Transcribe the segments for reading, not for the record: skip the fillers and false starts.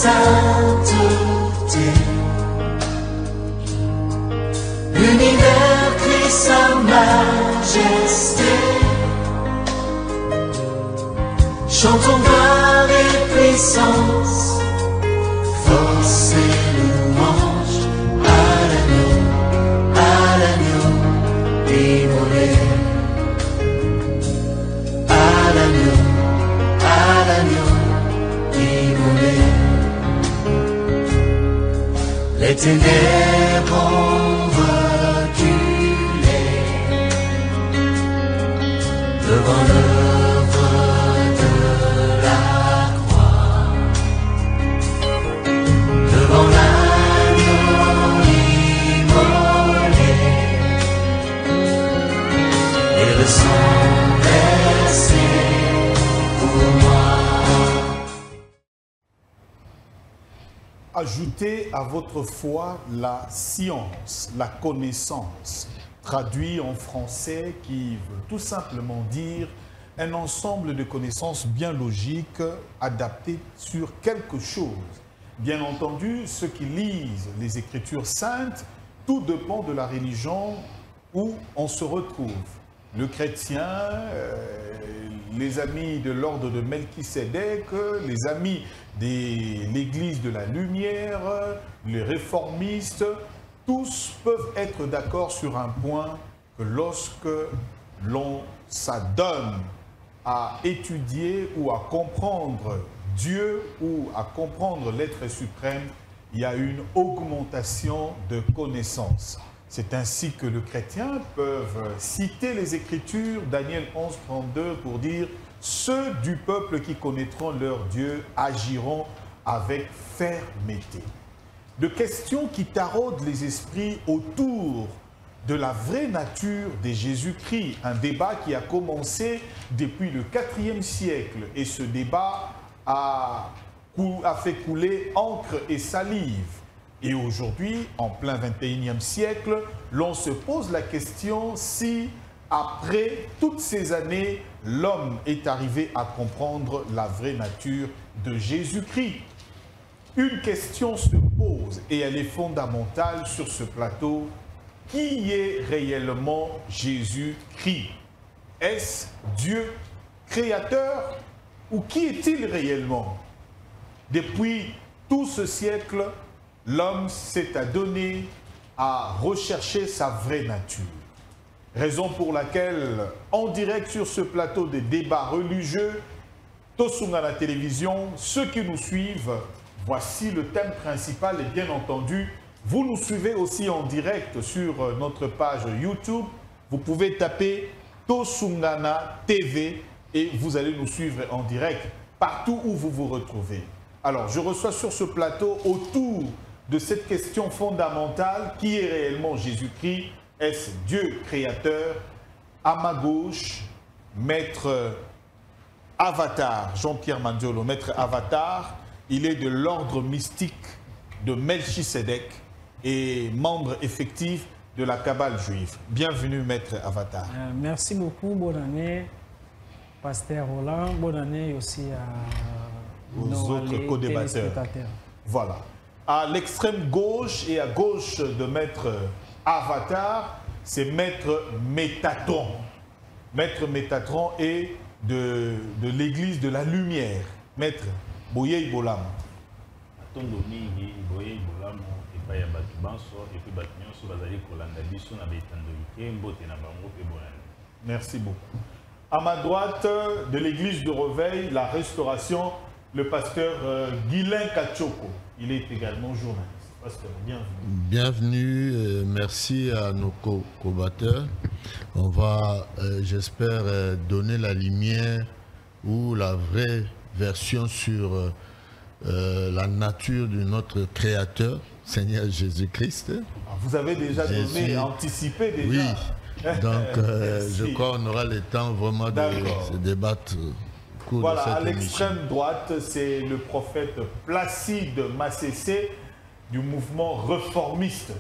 sainteté. L'univers crie sa majesté. Chantons gloire et puissance, force et louange à l'agneau immolé. À l'agneau immolé. Les ténèbres ont reculé devant l'œuvre de la croix, devant l'agneau immolé et le sang versé pour moi. Ajoutez à votre foi la science, la connaissance, traduit en français qui veut tout simplement dire un ensemble de connaissances bien logiques adaptées sur quelque chose. Bien entendu, ceux qui lisent les Écritures saintes, tout dépend de la religion où on se retrouve. Le chrétien, les amis de l'ordre de Melchisédek, les amis de l'Église de la Lumière, les réformistes, tous peuvent être d'accord sur un point, que lorsque l'on s'adonne à étudier ou à comprendre Dieu ou à comprendre l'être suprême, il y a une augmentation de connaissances. C'est ainsi que les chrétiens peuvent citer les Écritures, Daniel 11, 32, pour dire « Ceux du peuple qui connaîtront leur Dieu agiront avec fermeté ». De questions qui taraudent les esprits autour de la vraie nature de Jésus-Christ. Un débat qui a commencé depuis le IVe siècle. Et ce débat a fait couler encre et salive. Et aujourd'hui, en plein 21e siècle, l'on se pose la question si, après toutes ces années, l'homme est arrivé à comprendre la vraie nature de Jésus-Christ. Une question se pose et elle est fondamentale sur ce plateau. Qui est réellement Jésus-Christ? Est-ce Dieu créateur ou qui est-il réellement? Depuis tout ce siècle, l'homme s'est adonné à rechercher sa vraie nature. Raison pour laquelle, en direct sur ce plateau des débats religieux, Tosunga la télévision, ceux qui nous suivent, voici le thème principal et bien entendu, vous nous suivez aussi en direct sur notre page YouTube. Vous pouvez taper Tosungana TV et vous allez nous suivre en direct partout où vous vous retrouvez. Alors, je reçois sur ce plateau autour de cette question fondamentale, qui est réellement Jésus-Christ? Est-ce Dieu créateur? À ma gauche, Maître Avatar, Jean-Pierre Mandiolo, Maître Avatar, il est de l'ordre mystique de Melchisédek et membre effectif de la Kabbale juive. Bienvenue, Maître Avatar. Merci beaucoup, bonne année, Pasteur Roland, bonne année aussi à aux autres co-débatteurs. Voilà. À l'extrême gauche et à gauche de Maître Avatar, c'est Maître Métatron. Maître Métatron est de l'Église de la Lumière. Maître Boye Bolam. Merci beaucoup. À ma droite, de l'église de Reveil, la Restauration, le pasteur Guilain Kachoko. Il est également journaliste. Pasteur, bienvenue. Bienvenue, merci à nos co-combatteurs. On va, j'espère, donner la lumière ou la vraie version sur la nature de notre Créateur, Seigneur Jésus-Christ. Vous avez déjà donné, anticipé déjà. Oui, donc je crois qu'on aura le temps vraiment de se débattre. Voilà, à l'extrême droite, c'est le prophète Placide Massessé du mouvement réformiste.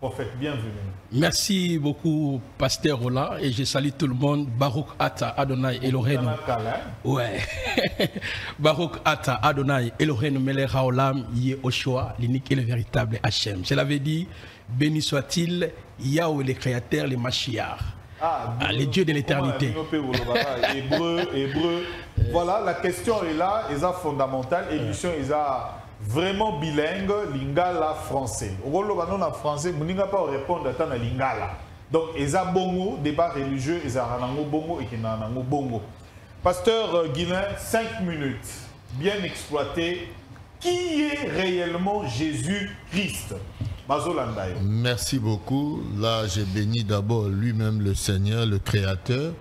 prophète, bienvenue. Merci beaucoup, Pasteur Roland, et je salue tout le monde. Baruch Ata Adonai Eloheinu. Ouais. Baruch Ata Adonai Eloheinu Melech Haolam Yehoshua, l'unique et le véritable Hachem. Je l'avais dit, béni soit-il, Yahweh le Créateur, le Mashiach. Les dieux de l'éternité. Hébreu. Voilà, la question est là, elle est fondamentale. Émission est vraiment bilingue, lingala français. Au en français, vous n'avez pas répondre à la lingala. Donc, il y a bongo, débat religieux, il y a bongo et il y a bongo. Pasteur Guilain, 5 minutes, bien exploité. Qui est réellement Jésus-Christ? Merci beaucoup. Là, j'ai béni d'abord lui-même le Seigneur, le Créateur.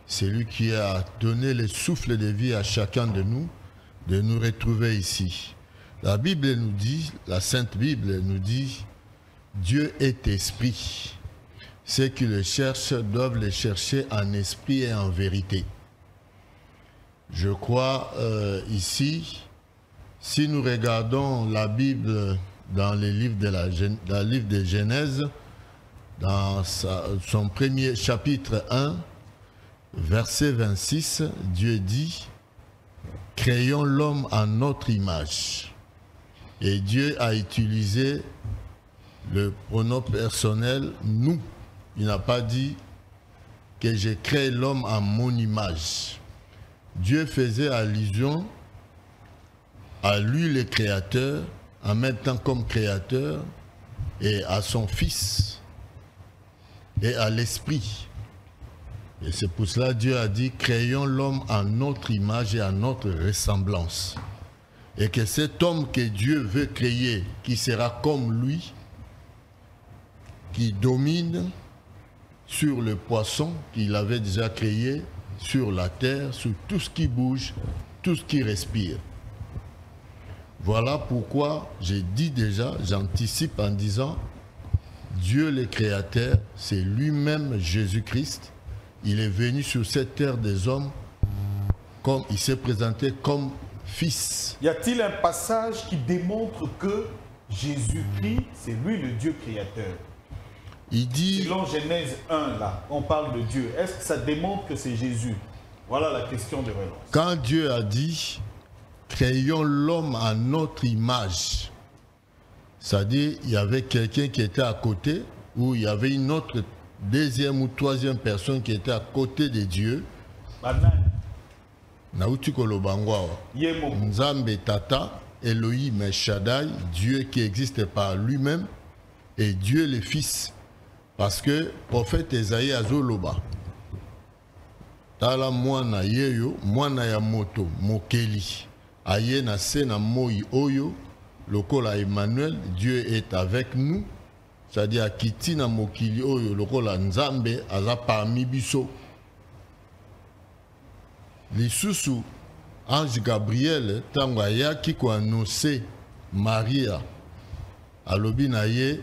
C'est lui qui a donné le souffle de vie à chacun de nous retrouver ici. La Bible nous dit, la Sainte Bible nous dit, Dieu est esprit. Ceux qui le cherchent doivent le chercher en esprit et en vérité. Je crois ici, si nous regardons la Bible dans le livre de Genèse, dans son premier chapitre 1, verset 26, Dieu dit, « Créons l'homme à notre image ». Et Dieu a utilisé le pronom personnel « nous ». Il n'a pas dit que j'ai créé l'homme à mon image. Dieu faisait allusion à lui le Créateur, en même temps comme Créateur, et à son Fils, et à l'Esprit. Et c'est pour cela que Dieu a dit, créons l'homme à notre image et à notre ressemblance. Et que cet homme que Dieu veut créer, qui sera comme lui, qui domine sur le poisson qu'il avait déjà créé, sur la terre, sur tout ce qui bouge, tout ce qui respire. Voilà pourquoi j'ai dit déjà, j'anticipe en disant, Dieu le Créateur, c'est lui-même Jésus-Christ. Il est venu sur cette terre des hommes, comme il s'est présenté comme Fils. Y a-t-il un passage qui démontre que Jésus-Christ, c'est lui le Dieu Créateur? Il dit... Selon Genèse 1, là, on parle de Dieu. Est-ce que ça démontre que c'est Jésus? Voilà la question de relance. Quand Dieu a dit... Créons l'homme à notre image. C'est-à-dire, il y avait quelqu'un qui était à côté, ou il y avait une autre deuxième ou troisième personne qui était à côté de Dieu. Nauti Kolobangwa. Nzambe Tata, Elohim Shaddai, Dieu qui existe par lui-même, et Dieu le Fils. Parce que le prophète Esaïe Azoloba, Tala Mwana Yeyo, Mwana Yamoto, Mokeli. Aye na se na moi oyo, lokola Emmanuel, Dieu est avec nous. C'est-à-dire kiti na mokili oyo, lokola Nzambe, aza parmi biso. Lisusu, Ange Gabriel, tango ayaki ko annoncer Maria, alobi na ye,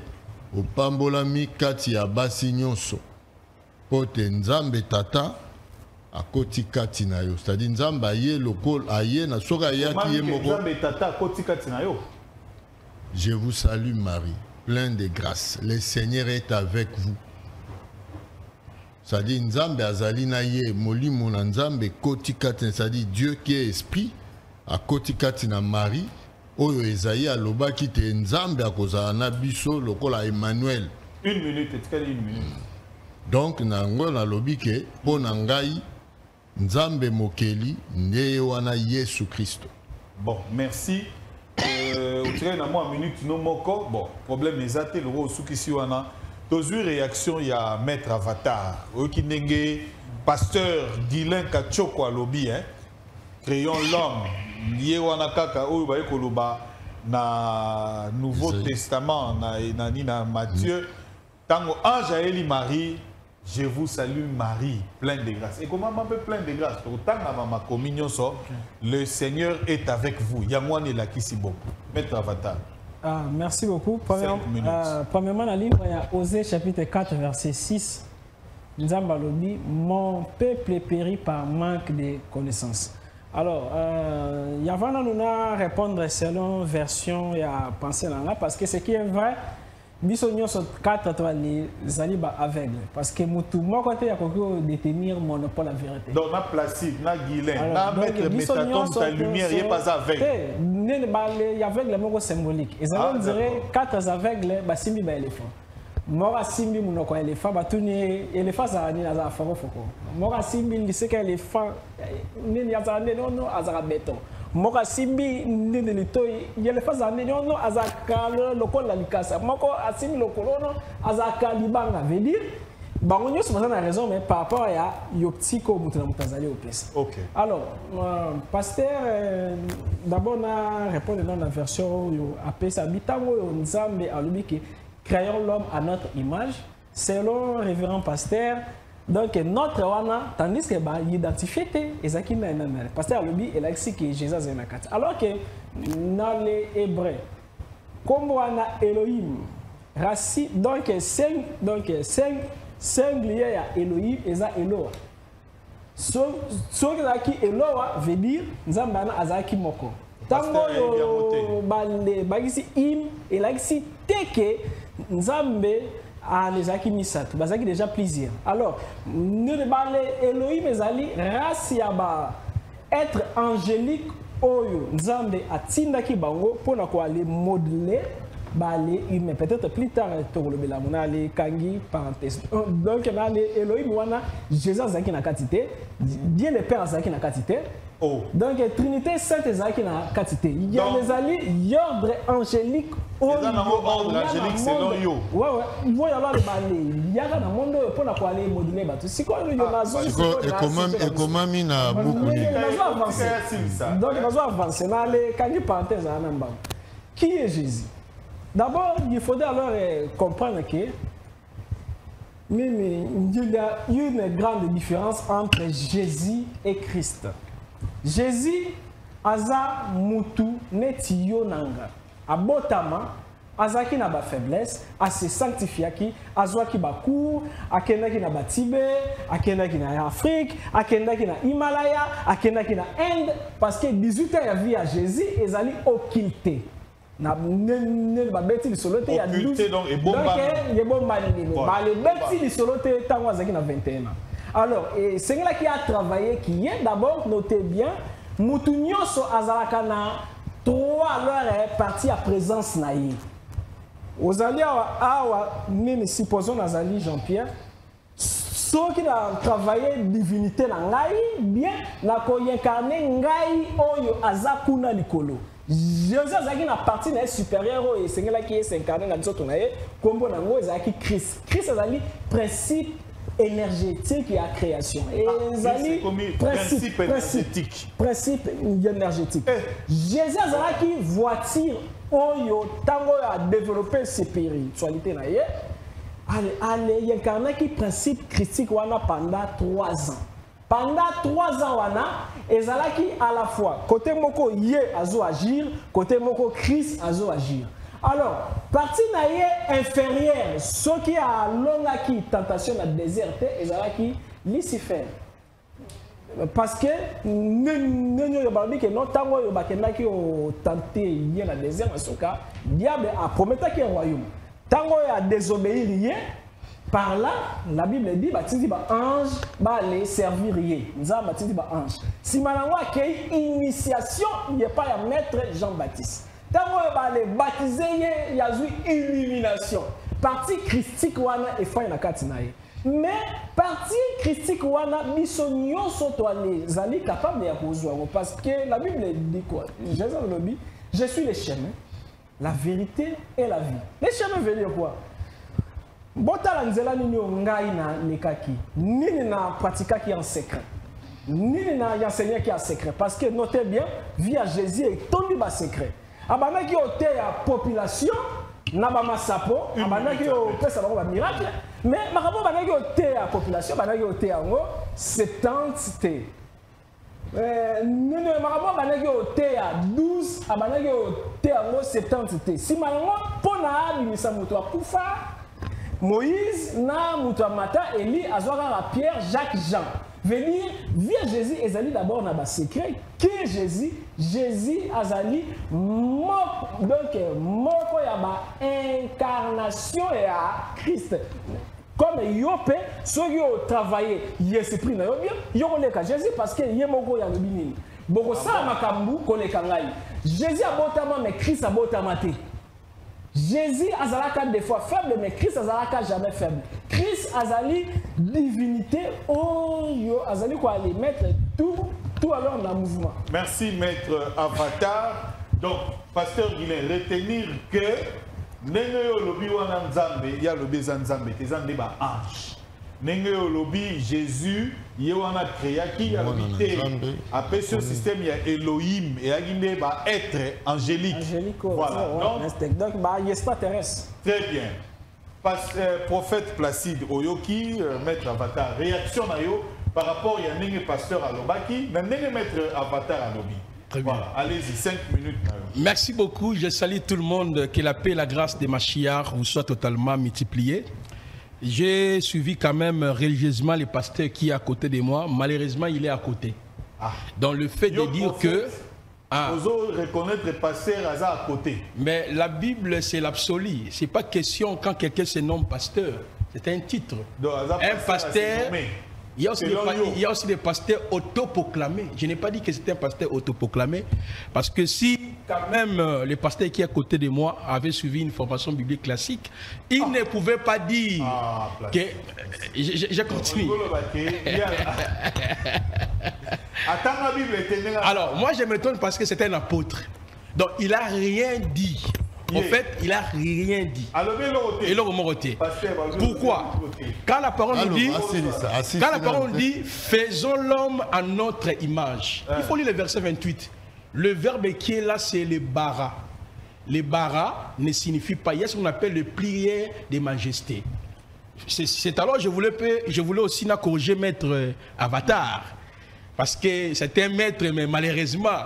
opambolami kati ya basi nyonso. Pote Nzambe Tata, à koti kati na yo, c'est-à-dire Nzamba aye lokol aye na soka ya ki ye moko. Je vous salue Marie, pleine de grâce. Le Seigneur est avec vous. C'est-à-dire Nzambe azali na ye molimo na Nzambe koti kati, c'est-à-dire Dieu qui est esprit à koti kati na Marie. Oyo Esaïe aloba ki te Nzambe akozala na biso lokola Emmanuel. Une minute, une minute. Donc nango na lobi ke po na ngai Nzambe Mokeli, Newana Yesu Christo. Bon, merci. Au tiré na moi minute no moko. Bon, problème les athées, le roi Soukisi wana. Toujours réaction, il y a Maître Avatar. Okinenge, pasteur Guilain Kachoko à lobby, hein. Créons l'homme. Yewana Kaka, Oyo Koloba, na Nouveau Testament, na Matthieu. Tango Ange Eli Marie. Je vous salue Marie, pleine de grâce. Et comment on peut pleine de grâce? Autant avant ma communion, le Seigneur est avec vous. Yamouane la Kisibo. Maître Avatar. Merci beaucoup. Premièrement, la livre, il y a Osée chapitre 4, verset 6. Nzamba lobi, mon peuple périt par manque de connaissances. Alors, Yavana nous a répondre selon version et à penser là, parce que ce qui est vrai, biso nyonso 4 toi les zaliba aveugle parce que mutu mon côté ya kokyo détenir monopole la vérité. Donc na Placide, na Guilain, na mettre métaton ta lumière, il pas aveugle. Ne balé y aveugle moko symbolique. Et ça veut dire 4 aveugles ba simbi ba éléphant. Mora simbi munoko éléphant ba tuni éléphant za ni na za fako foko. Mora simbi liseka éléphant ni ya za non azara béton. Moko simbi ndende litoi yele faza ndende ono azaka lokola likasa moko asimi lokolo ono azaka libanga veut dire bango nyonso baza na raison mais par rapport ya yoptiko mutu na mutu azali opesa. OK. Alors pasteur d'abord na répondre dans la version yo apesa bitango yo nzambe alobi ke créons l'homme à notre image selon révérend pasteur. Donc notre wana tandis que ba identifié ezaki na pasteur lobi elaki que Jésus na kati alors que dans les hébreux comme wana Elohim raci donc singulier ya Elohim eza Eloa so ki Eloa veut dire nzamba na azaki moko tango yo bale bagisi im elaki teke nzambe les aki misato bazaki déjà plusieurs alors nous parler Elohim ezali race ya ba être angélique oyo nzambe atindaki bango pona ko aller modeler balé humain peut-être plus tard tolobela mona les kangi parenthèse donc na les Elohim wana Jésus azaki na katité Dieu le Père azaki na katité. Oh. Donc Trinité Sainte ezaki na katité il y a les alliés ordre angélique ordre angélique selon yo ouais voya ba balé yaka na monde pour na ko aller modeler bato siko yo na zone et comment mina beaucoup donc on va avancer na les kangi parenthèse na namba qui est Jésus. D'abord, il faudrait alors comprendre que il y a une grande différence entre Jésus et Christ. Jésus, aza mutu netiyo nanga. Abotama, azaki na ba faiblesse, ase sanctifiaki, azwaki ba cour, akendaki na ba Tibet, akendaki na Afrique, akendaki na Himalaya, akendaki na Inde, parce que 18 ans ya vie à Jésus, ezali occulté. Na ba beti li solote ya 12 donc ye bomba ni ba le beti li solote tango azaki na 21 ans. Alors et c'est là qui a travaillé qui est d'abord notez bien mutu nyonso azalaka na 3 leur parti à présence na ye. Ozali awa nini supposons nazali Jean-Pierre ceux qui a travaillé divinité na ngai bien na ko incarner ngai oyo azakuna likolo. Jésus azaki na partie na supérieure et c'est là qui est incarné dans notre naé kombo nango ezaki Christ. Christ azali principe énergétique et à création. Et ezali principe énergétique. Jésus azaki voiture oyo tango a développer spiritualité na ye. Allez incarner qui principe christique wana pendant 3 ans. Pendant 3 ans, ezalaki à la fois côté moko yé azo agir, côté moko Christ azo agir. Alors, partie naie inférieure, ce qui a longaki tentation à déserter, ezalaki Lucifer. Parce que nous avons dit que non tango yo bakendaki o tenté yé na désert soka, diable a promis qu'il royaume. Tango a désobéir yé. Par là, la Bible dit baptise ba ange ba les servir yé. Nous avons baptisé ba ange. Si maintenant qu'il initiation, il n'y a pas à maître Jean-Baptiste. Tant qu'on va les baptiser, il y a une illumination. Partie christique wana et fin na katinaye. Mais partie christique wana bisonyo sotoane zali capable ya kozwa parce que la Bible dit quoi? Jésus le dit, je suis le chemin, la vérité et la vie. Le chemin veut dire quoi? Botala nzela nini ngai na nekaki nini na pratikaki en secret nini na enseigner qui en secret parce que notez bien via Jésus est tombé bas secret abanaki ote ya population na ba masapo abanaki o pesa ba miracle mais makabo banaki ote ya population banaki ote yango 70 t nini makabo banaki ote ya 12 abanaki ote yango 70 t si malango pona abimisa moto akufa Moïse na mutamata Eli azwaka la Pierre Jacques Jean veut dire via Jésus ezali d'abord na ba secret que Jésus azali donc moko ya ba incarnation ya Christ. Comme Yopé, ceux qui ont travaillé, il esprit na bien, ils ont les cas Jésus parce que y a moko ya lobini. Boko ça makambu kole kangai. Jésus a botama mais Christ a botama te. Jésus azalaka des fois faible mais Christ azalaka jamais faible. Christ azali divinité yo azali quoi aller mettre tout alors dans le mouvement. Merci maître Avatar. Donc pasteur Guilain, retenir que Nenge yo lobi wana nzambe ya lobi nzambe tezande ba ange. Nenge yo lobi Jésus ye wana créaki ya lobité après ce système ya Elohim et aginde ba être angélique. Voilà. Donc ba extraterrestre. Très bien. Prophète Placide Oyoki, maître Avatar, réaction na yo par rapport à nenge pasteur Alobaki, na nenge maître Avatar Alobi. Très bien. Voilà, allez-y, 5 minutes. Merci beaucoup. Je salue tout le monde. Que la paix et la grâce de Machiar vous soient totalement multipliées. J'ai suivi quand même religieusement les pasteurs qui est à côté de moi. Malheureusement, il est à côté. Ah. Dans le fait de dire que... Vous reconnaître le pasteur à côté. Mais la Bible, c'est l'absolu. Ce n'est pas question quand quelqu'un se nomme pasteur. C'est un titre. Donc, un pasteur... Il y a aussi des pasteurs autoproclamés. Je n'ai pas dit que c'était un pasteur autoproclamé. Parce que si quand même les pasteurs qui est à côté de moi avaient suivi une formation biblique classique, ils ne pouvaient pas dire que... Je continue. Alors, moi je m'étonne parce que c'est un apôtre. Donc il n'a rien dit. En fait, il n'a rien dit. Et le remonté. Pourquoi? Quand la parole nous dit, faisons l'homme à notre image. Il faut lire le verset 28. Le verbe qui est là, c'est le bara. Le bara ne signifie pas, il y a ce qu'on appelle le plié de majesté. C'est alors je voulais aussi corriger maître Avatar. Parce que c'est un maître, mais malheureusement,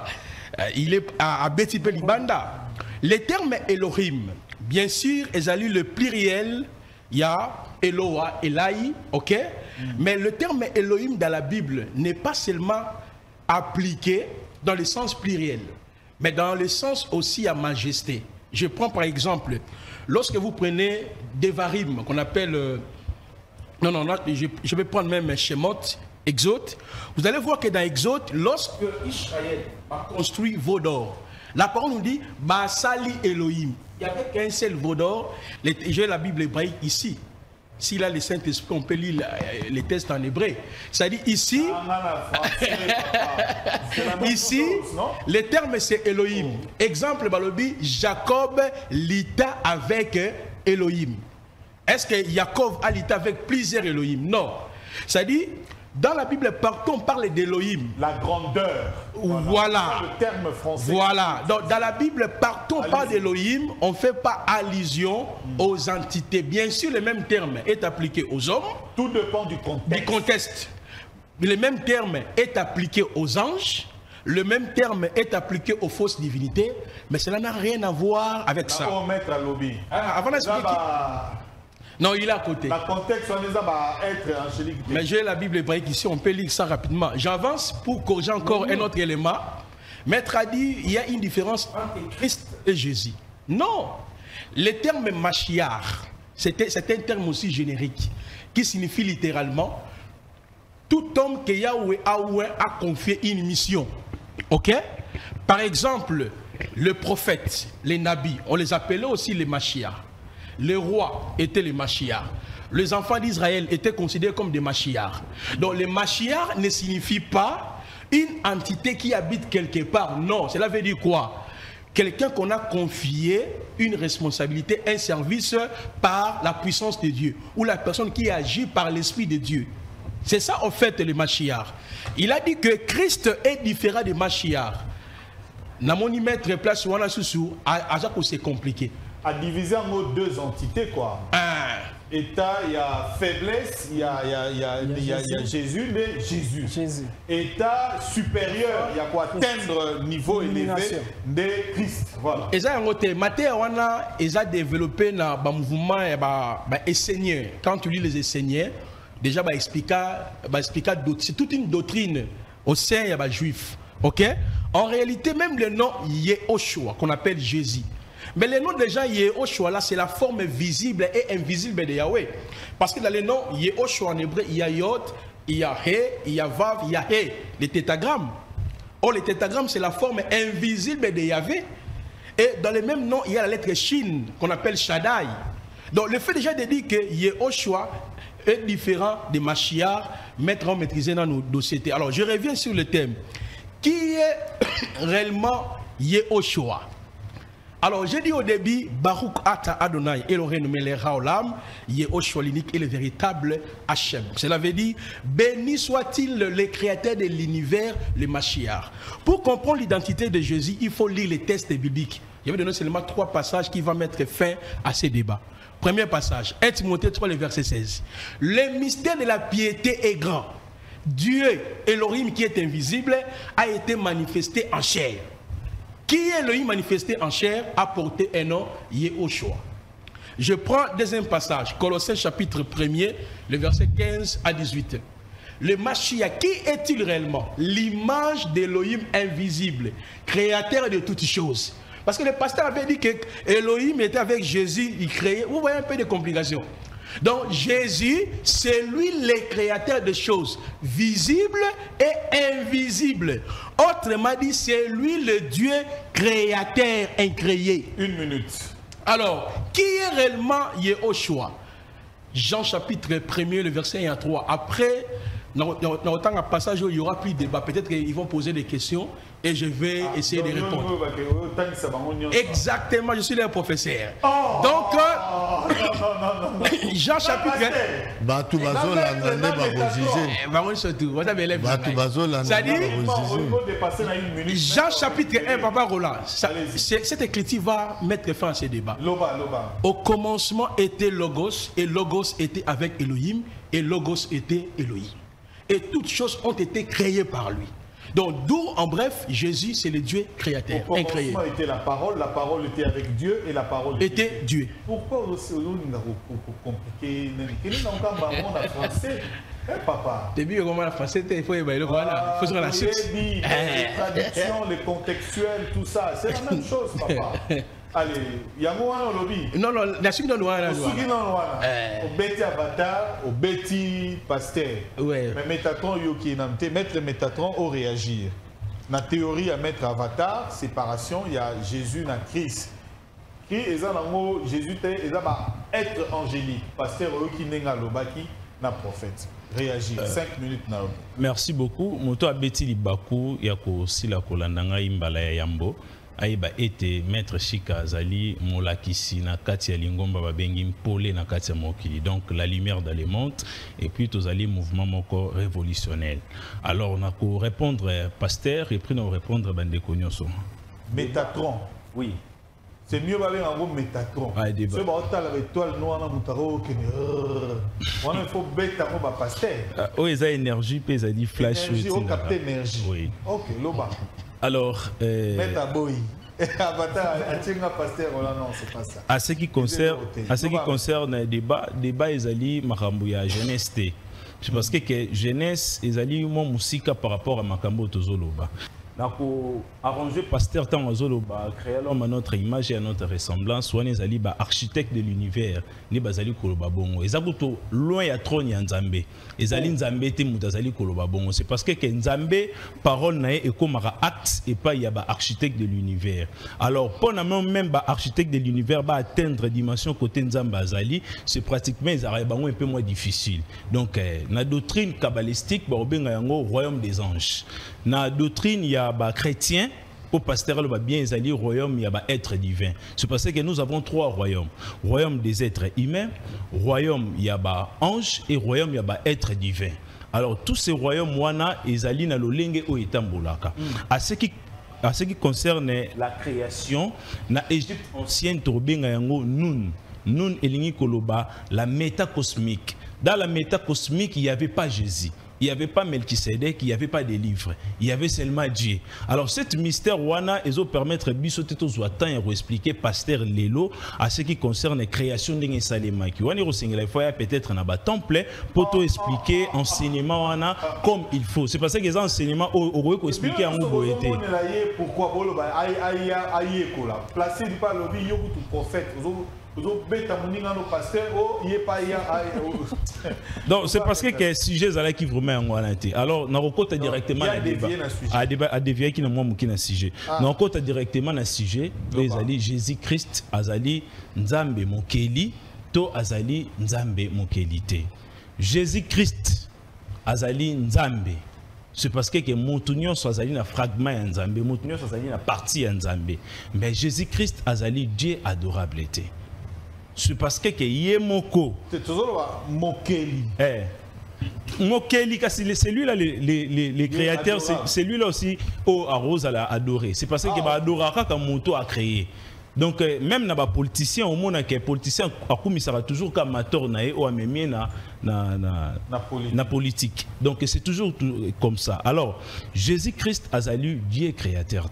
il est à Betipé Libanda. Le terme Elohim, bien sûr, ezali le pluriel, il y a Eloa, Elai, ok? Mais le terme Elohim dans la Bible n'est pas seulement appliqué dans le sens pluriel, mais dans le sens aussi à majesté. Je prends par exemple, lorsque vous prenez Devarim, qu'on appelle... je vais prendre même Shemot, Exode. Vous allez voir que dans Exode, lorsque Israël a construit veau d'or, la parole nous dit Basali Elohim. Il n'y avait qu'un seul veau d'or. J'ai la Bible hébraïque ici. S'il a le Saint-Esprit, on peut lire les textes en hébreu. C'est-à-dire ici, ici, le terme c'est Elohim. Exemple, Balobi, Jacob lita avec Elohim. Est-ce que Jacob a lita avec plusieurs Elohim? Non. C'est-à-dire, dans la Bible, partout on parle d'Elohim. La grandeur. Voilà. Le terme français. Voilà. Donc, dans la Bible, partout on parle d'Elohim, on ne fait pas allusion aux entités. Bien sûr, le même terme est appliqué aux hommes. Tout dépend du contexte. Le même terme est appliqué aux anges. Le même terme est appliqué aux fausses divinités. Mais cela n'a rien à voir avec ça. On va mettre à lobby. Avant d'expliquer. Non, il est à côté. Le contexte, on les a être angélique. Mais j'ai la Bible hébraïque ici, on peut lire ça rapidement. J'avance pour corriger encore un autre élément. Maître a dit il y a une différence entre Christ et Jésus. Non. Le terme Mashiach, c'est un terme aussi générique qui signifie littéralement tout homme que Yahweh a confié une mission. Ok? Par exemple, le prophète, les nabis, on les appelait aussi les Mashiach. Les rois étaient les Mashiach. Les enfants d'Israël étaient considérés comme des Mashiach. Donc les Mashiach ne signifie pas une entité qui habite quelque part. Non, cela veut dire quoi? Quelqu'un qu'on a confié une responsabilité, un service par la puissance de Dieu. Ou la personne qui agit par l'Esprit de Dieu. C'est ça en fait le Mashiach. Il a dit que Christ est différent des Mashiach. Namoni mettre place wana susu, à c'est compliqué. À diviser en deux entités, quoi. État, il y a faiblesse, il y a Jésus, mais Jésus. État supérieur, il y a quoi atteindre niveau élevé de Christ. Voilà. Et ça, Matthieu, ils ont développé un mouvement Esséniens. Quand tu lis les Esséniens, déjà c'est toute une doctrine au sein des juifs. Ok? En réalité, même le nom Yehoshua, qu'on appelle Jésus. Mais le nom déjà Yehoshua, là, c'est la forme visible et invisible de Yahweh. Parce que dans le nom Yehoshua en hébreu, il y a Yod, il y a He, il y a Vav, il y a He, les tétagrammes. Or, les tétagrammes, c'est la forme invisible de Yahweh. Et dans le même nom, il y a la lettre Shin, qu'on appelle Shaddai. Donc, le fait déjà de dire que Yehoshua est différent de Mashiach, mettre en maîtriser dans nos dossiers. Alors, je reviens sur le thème. Qui est réellement Yehoshua? Alors, j'ai dit au début, Baruch Ata Adonai, Elohim Melech Haolam, Yehoshua l'unique et le véritable Hachem. Cela veut dire, béni soit-il le créateur de l'univers, le Mashiach. Pour comprendre l'identité de Jésus, il faut lire les textes bibliques. Je vais donner seulement 3 passages qui vont mettre fin à ces débats. Premier passage, 1 Timothée 3, le verset 16. Le mystère de la piété est grand. Dieu, Elohim qui est invisible, a été manifesté en chair. Qui est Elohim manifesté en chair a porté un nom, Yehoshua. Je prends deuxième passage, Colossiens chapitre 1er, le verset 15 à 18. Le Mashiach, qui est-il réellement? L'image d'Elohim invisible, créateur de toutes choses. Parce que le pasteur avait dit que Elohim était avec Jésus, il créait. Vous voyez un peu de complications. Donc Jésus, c'est lui le créateur de choses visibles et invisibles. Autrement dit, c'est lui le Dieu créateur incréé. 1 minute. Alors, qui est réellement Yehoshua? Jean chapitre 1er, le verset 1 à 3. Après, dans autant un passage où il y aura plus de débat, peut-être qu'ils vont poser des questions et je vais essayer de répondre. Exactement, je suis leur professeur. Donc, Jean chapitre 1. Jean chapitre 1, Papa Roland. Cette écriture va mettre fin à ce débat. Au commencement était Logos, et Logos était avec Elohim, et Logos était Elohim. Et toutes choses ont été créées par lui. Donc, d'où, en bref, Jésus, c'est le Dieu créateur, incréé. Au commencement était la parole était avec Dieu, et la parole était Dieu. Pourquoi aussi, on a compliqué? Quel est le français? Papa. Début, comment la français, il faut y aller, voilà. Il faut se rendre la source. Les traductions, les contextuels, tout ça, c'est la même chose, papa. Allez, il y a un lobby. Non, la suite de Noana. Au Betty Avatar, au Betty Pasteur. Ouais. Mais Métatron, mettre Métatron au réagir. La théorie à mettre Avatar, séparation, il y a Jésus et Christ. Christ, Jésus est être angélique. Pasteur, qui n'est pas l'obaki, na prophète. Réagir. 5 minutes na. Merci beaucoup. Moto Abeti Libaku, Yako Sila Kolandanga Imbala Yambo. Aïba était maître Chika Azali Molakisi na Katia Lingomba Babengi Mpole na Katia Mokili. Donc la lumière dans les montes et puis tous ali mouvement moko révolutionnel. Alors on a pour répondre pasteur et puis on répondre Bandeko Nyoso. Métatron. Oui. C'est mieux d'aller en gros Métatron. Ah, c'est bon. L'étoile noire dans Moutaro. Il faut bête à mon pasteur. Oh, ils ont énergie, puis ils ont dit flash. Énergie, on capte énergie. Oui. Ok, loba. Alors, à ce qui concerne le débat ils allaient makambo ya jeunesse. C'est parce que jeunesse ils allaient mon musique par rapport à makambo tozoloba. Nako arranger pasteur tant azoloba créer l'homme à notre image et à notre ressemblance soit les ali ba architecte de l'univers ni bazali koloba bongo ezabuto loin ya trône ya nzambe ezali nzambe te mutazali koloba bongo c'est parce que nzambe parole na e komaka acte et pas ya ba architecte de l'univers. Alors pour même ba architecte de l'univers ba atteindre dimension côté nzambe azali c'est pratiquement ezara bango un peu moins difficile. Donc na doctrine kabbalistique ba obenga yango royaume des anges. Na doctrine il y a ba chrétien pour pasteur le bien ezali royaume il y a ba être divin. C'est parce que nous avons 3 royaumes. Royaume des êtres humains, royaume il y a ba ange et royaume il y a ba être divin. Alors tous ces royaumes wana ezali na lolenge o etambolaka. À ce qui concerne la création na Égypte ancienne tobenga yango Nun elingi koloba la métacosmique. Dans la métacosmique, il n'y avait pas Jésus. Il il n'y avait pas Melchisedec, il n'y avait pas des livres. Il y avait seulement Dieu. Alors, cet mystère, wana, ils ont permettre bisoté aux temps et expliquer pasteur Lelo à ce qui concerne la création d'un salema. Qui wana il faut peut-être un temple pour tout expliquer enseignement wana comme il faut. C'est parce que les enseignements ont expliqué en Oboété. Pourquoi placer du pas lobby yo tout prophète. Donc c'est parce que les sujets qui vous met en guanante. Alors nous recote directement à débat à dévier qui n'a moins aucun sujet. Nous recote directement à sujet les ali Jésus Christ azali nzambe mokeli to azali nzambe mokelité. Jésus Christ azali nzambe. C'est parce que Montunio azali na fragment ya nzambe, Montunio azali na partie ya nzambe. Mais Jésus Christ azali Dieu adorable était. C'est parce que Yemoko. C'est toujours Mokeli. Mokeli, c'est lui-là, les créateurs, c'est lui-là aussi, Arose à adorer. C'est parce que Adoraka comme Moto a créé. Donc, même dans les politiciens, au monde, les politiciens, sera toujours comme amateur ou amémé na politique. Donc, c'est toujours comme ça. Alors, Jésus-Christ a salué Dieu créateur.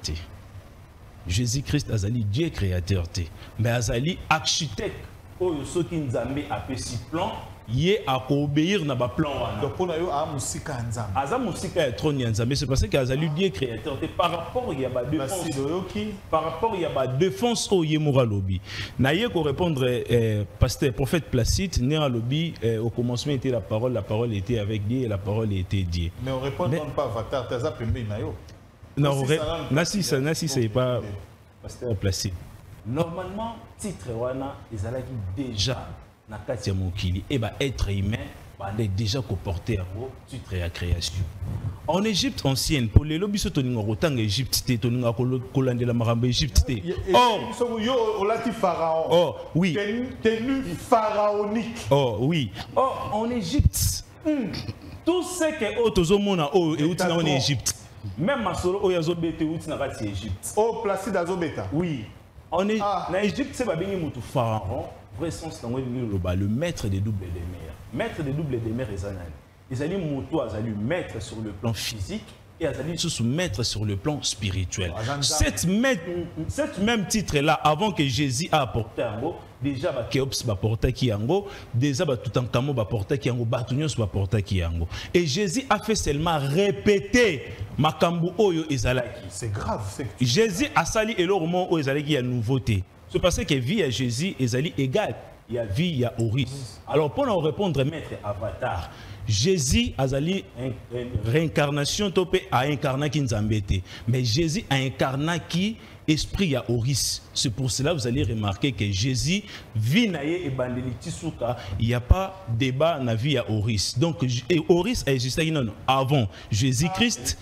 Jésus-Christ a salué Dieu créateur. Mais a salué architecte. Ce qui nous a mis à petit plan, il a obéir na ba plan wana. Donc pour nous a musika nzambe. Aza musika est trop nzambe, c'est parce que azali Dieu créateur par rapport il y a ba défense. Par rapport il y a ba défense au yemura lobby. Na ye ko répondre pasteur prophète Placide né à lobby au commencement était la parole était avec Dieu et la parole était Dieu. Mais on répond pas avatar taza pembe na yo. Non, nasi c'est pas pasteur Placide. Normalement, titre wana ezalaki déjà na kati ya mokili et être humain est déjà comporté à titre à création. En Égypte ancienne, pour les lobbies toninga rotanga Égypte té toninga kolande la marambe Égypte té. Pharaon. Oh oui. Tenue pharaonique. Oh oui. Oh en Égypte, tout ce que otozomona et utina en Égypte. Même masolo oyazobete utina kati Égypte. Oh Placide azobeta. Oui. En Égypte, c'est le pharaon, le maître des doubles des mers. Maître des doubles des mers, ils allaient maître sur le plan physique et ils allaient se maître sur le plan spirituel. Cette même titre-là, avant que Jésus a apporté un mot, déjà Kéops va porter qui yango, déjà Toutankhamon va porter qui yango, Batunios va porter qui yango. Et Jésus a fait seulement répéter Makambu Oyo Ezalaki. C'est grave. Jésus a sali et l'ormont Oyo Ezalaki il y a nouveauté. C'est parce que vie à Jésus Ezali égale. Il y a vie, il y a Horus. Alors pour nous répondre, maître Avatar, Jésus a sali réincarnation topé a incarné qui nous embête. Mais Jésus a incarné qui esprit à Horus. C'est pour cela que vous allez remarquer que Jésus vit naïe et bandeliti souka. Il n'y a pas débat na vie à Horus. Donc Horus a existé avant Jésus-Christ.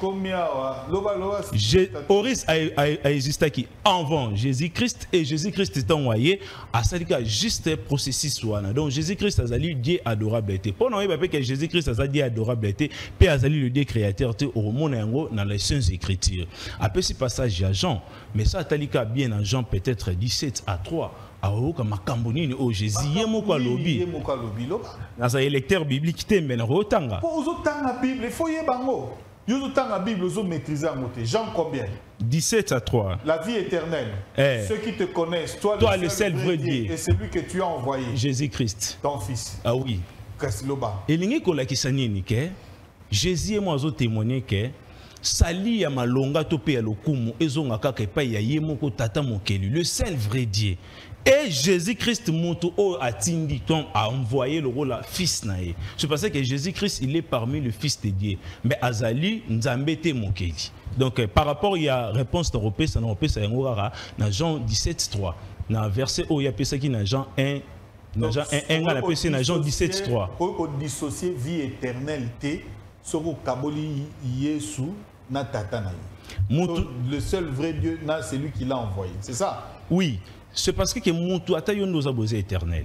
Horus a existé qui avant Jésus-Christ et Jésus-Christ est envoyé à ça juste processus wana. Donc Jésus-Christ a sali Dieu adorable été. Pour nous que Jésus-Christ a sali Dieu adorable été, puis a sali le Dieu créateur au monde dans les saintes écritures. Après ce passage à Jean, mais ça talika bien en Jean peut-être 17 à 3. Aoka makambonini o Jésus yemoko lobi. Dans un lecteur biblique tembe na rotanga. Pour uzotanga Bible, il faut yebango. Uzotanga Bible, uzo maîtriser en moté. Jean combien? 17 à 3. La vie éternelle. Ceux qui te connaissent, toi le seul vrai Dieu. Et celui que tu as envoyé. Jésus-Christ. Ton fils. Ah oui. Kasiloba. Et lingi ko la kisanini ke Jésus et moi zo témoigner que sali ya malonga to pe ya lokumu ezonga kaka epai ya ye moko tata mokeli le seul vrai Dieu. Et Jésus-Christ moto a tindi ton a envoyé le rôle à fils nae. C'est parce que Jésus-Christ il est parmi le fils de Dieu. Mais azali nzambe te mokeli. Donc par rapport il y a réponse européenne ça ngora na Jean 17:3. Na verset où il y a pesaki na Jean 1 na Jean 1 a pesé na Jean 17:3. Pour dissocier vie éternelle te soko kaboli Yesu na tata na ye. Le seul vrai Dieu c'est lui qui l'a envoyé. C'est ça? Oui. C'est parce que Moutou a nos abosés éternels.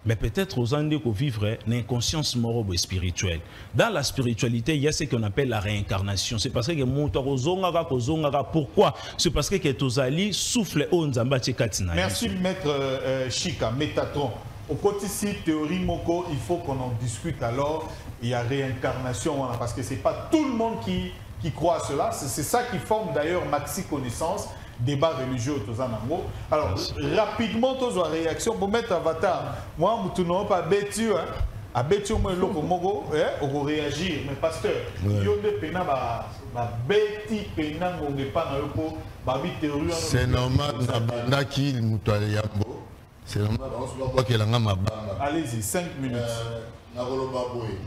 Mais peut-être aux Andes qu'on vivrait l'inconscience morale et spirituelle. Dans la spiritualité, il y a ce qu'on appelle la réincarnation. C'est parce que Moutou a pourquoi? C'est parce que Tozali souffle au Nzamba Tchekatina. Merci maître Chika, Métatron. au côté si théorie moko, il faut qu'on en discute alors. Il y a réincarnation, voilà, parce que c'est pas tout le monde qui croit à cela. C'est ça qui forme d'ailleurs Maxi Connaissance, débat religieux au Tozanango. Alors, rapidement, tous en réaction pour mettre avatar. Moi, je ne pas bêtu, hein. À bêtu, moi, le mogo, on réagir. Mais pasteur, il y a des pénats, bêti pénats, on n'est pas dans le théorie. C'est normal, Naki, Moutouayambo. C'est normal, on se voit qu'il y a un mabamba. Allez-y, 5 minutes. Narolobaboy.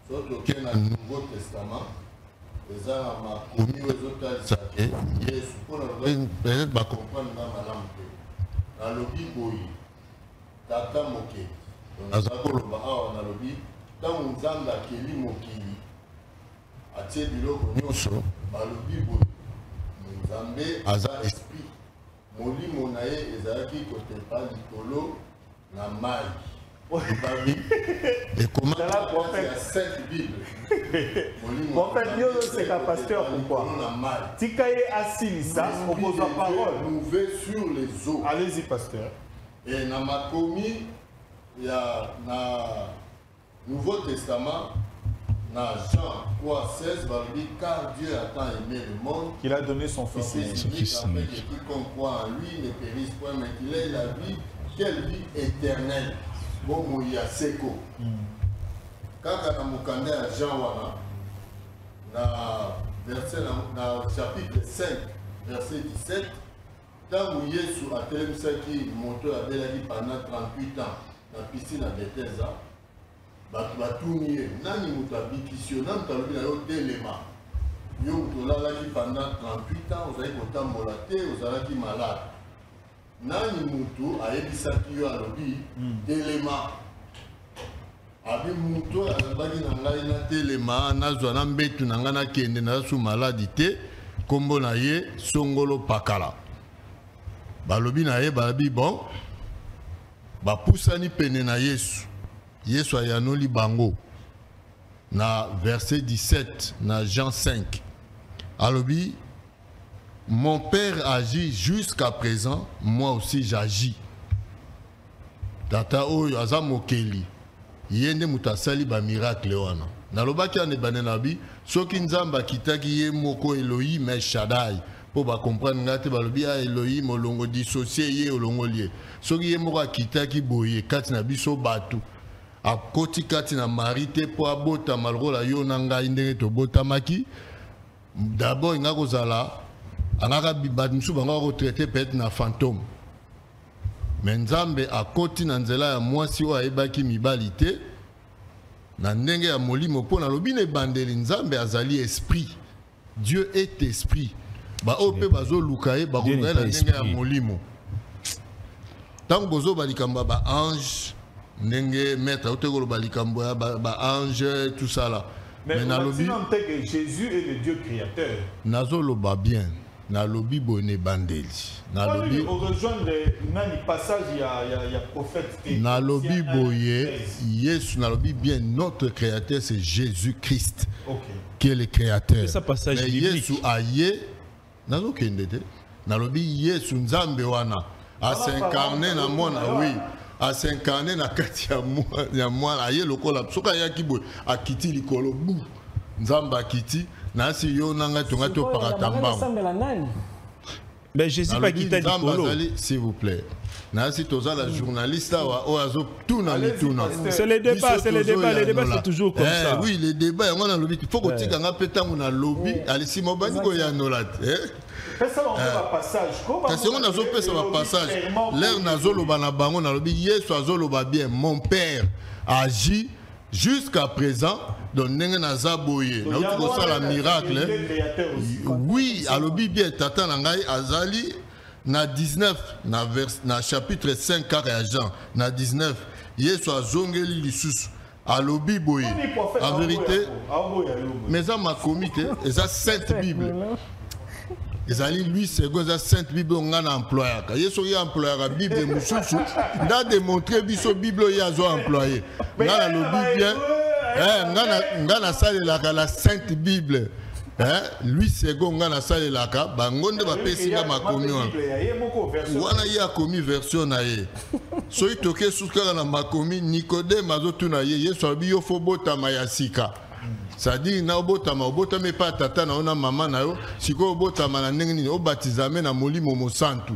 Surtout qu'il y a un Nouveau Testament. Les armes à commis aux autres, ça est. Peut-être pas comprendre dans la lobby boy. Tata moké. Dans la koloba awa na lobby. Dans Nzamba keli mokili. Atie biloko nyonso. Ba lobby boy. Nzambe aza esprit. Molimo na ye ezalaki kotepa likolo na mai. Et comment il y a 5 Bibles. En fait, Dieu c'est un pasteur pourquoi Tikaye Asilissa, on pose la parole. Mouver sur les eaux. Allez-y, pasteur. Et dans ma commis, il y a dans Nouveau Testament, dans Jean 3,16, il dit car Dieu a tant aimé le monde qu'il a donné son Fils unique. Afin que quiconque croit en lui ne périsse point, mais qu'il ait la vie, quelle vie éternelle. Bon, il y a Seko. Quand on a mukande à Jean Wana, dans chapitre 5, verset 17, tant où Yesu a tellement ça qui monte à Belagi pendant 38 ans, dans la piscine à Bethesda, Batounié, Nani Moutabikisio, Nan Talobi na yo Telema. Yo Tola qui pendant 38 ans, vous avez autant molaté, vous avez malade. Nani mutu ayebisaki yo alobi telema abi mutu alobaki na ngai na telema nazwa na mbetu na ngai nakende na su maladi te kombo na ye Songolo Pakala balobi na ye balobi bon bapusani pene na Yesu ayanoli bango na verset 17 na Jean 5 alobi mon père agit jusqu'à présent, moi aussi j'agis. Tata oyo aza mokeli. Yende mutasali ba miracle wana. Nalobaki ane banenabi, soki nzamba kitaki ye moko Elohim El Shaddai. Po ba comprendre ngate balobi a Elohim olongo dissocié ye olongo lié. Soki ye moko kitaki boye kati na biso batu. A koti kati na marité po abota malrola yo nanga indenge to botamaki. D'abord ngako zala angaka bimsu bango retraité peut-être na fantôme mais nzambe akoti na nzela ya mwasi oyo ayebaki mibali te na ndenge ya molimo mpo na lobi na ebandeli nzambe azali esprit. Dieu est esprit ba oyo mpe bazoluka ye bakoka na ndenge ya molimo ntango bozoba likambo ya baange ndenge maître otekoloba likambo ya baange tout ça là mais na lobi que Jésus est le Dieu créateur nazoloba bien na lobi bone bandeli na lobi on rejoindre nani passage il y a prophète na lobi boye Yesu na lobi bien notre créateur c'est Jésus-Christ qui est le créateur ça passage mais Yesu aye nazo kendete na lobi Yesu nzambe wana a s'incarner na mona oui a s'incarner na kati ya mwana aye lokola soka yaki boye akiti likolo bu nzamba akiti nasi yo nanga tonga to paratamba mais je sais pas qui t'a dit s'il vous plaît nasi toza la journaliste wa azo tuna mituna c'est le débat c'est toujours comme ça oui les débats on a lobby il faut que tika nga petango na lobby alisi mobani ko ya nolat kasi on azo pesa ba passage l'air nazoloba na bango na lobby Yesu azoloba bien mon père agit jusqu'à présent donc ndenge naza boye na uti kosala miracle oui alobi bien tata na ngai azali na 19 na chapitre 5 kaka ya Jean na 19 Yesu azongeli lisusu alobi boye en vérité mais ça m'a comité et ça sainte Bible ezali lui second za sainte Bible nga na employaka Yesu ya employaka Bible mususu nda démontrer biso Bible ya zo employer nga na lobi bien nga na salelaka la sainte Bible lui second nga na sale laka bangonde ba pesinga makomi wana ya komi version na ye soki toke suka na makomi Nicodème azotuna ye Yesu abi yo fo botama ya sika c'est-à-dire na obotama me pa tata na ona mama na yo siko obotama na ndenge nini obatizame na molimo mosantu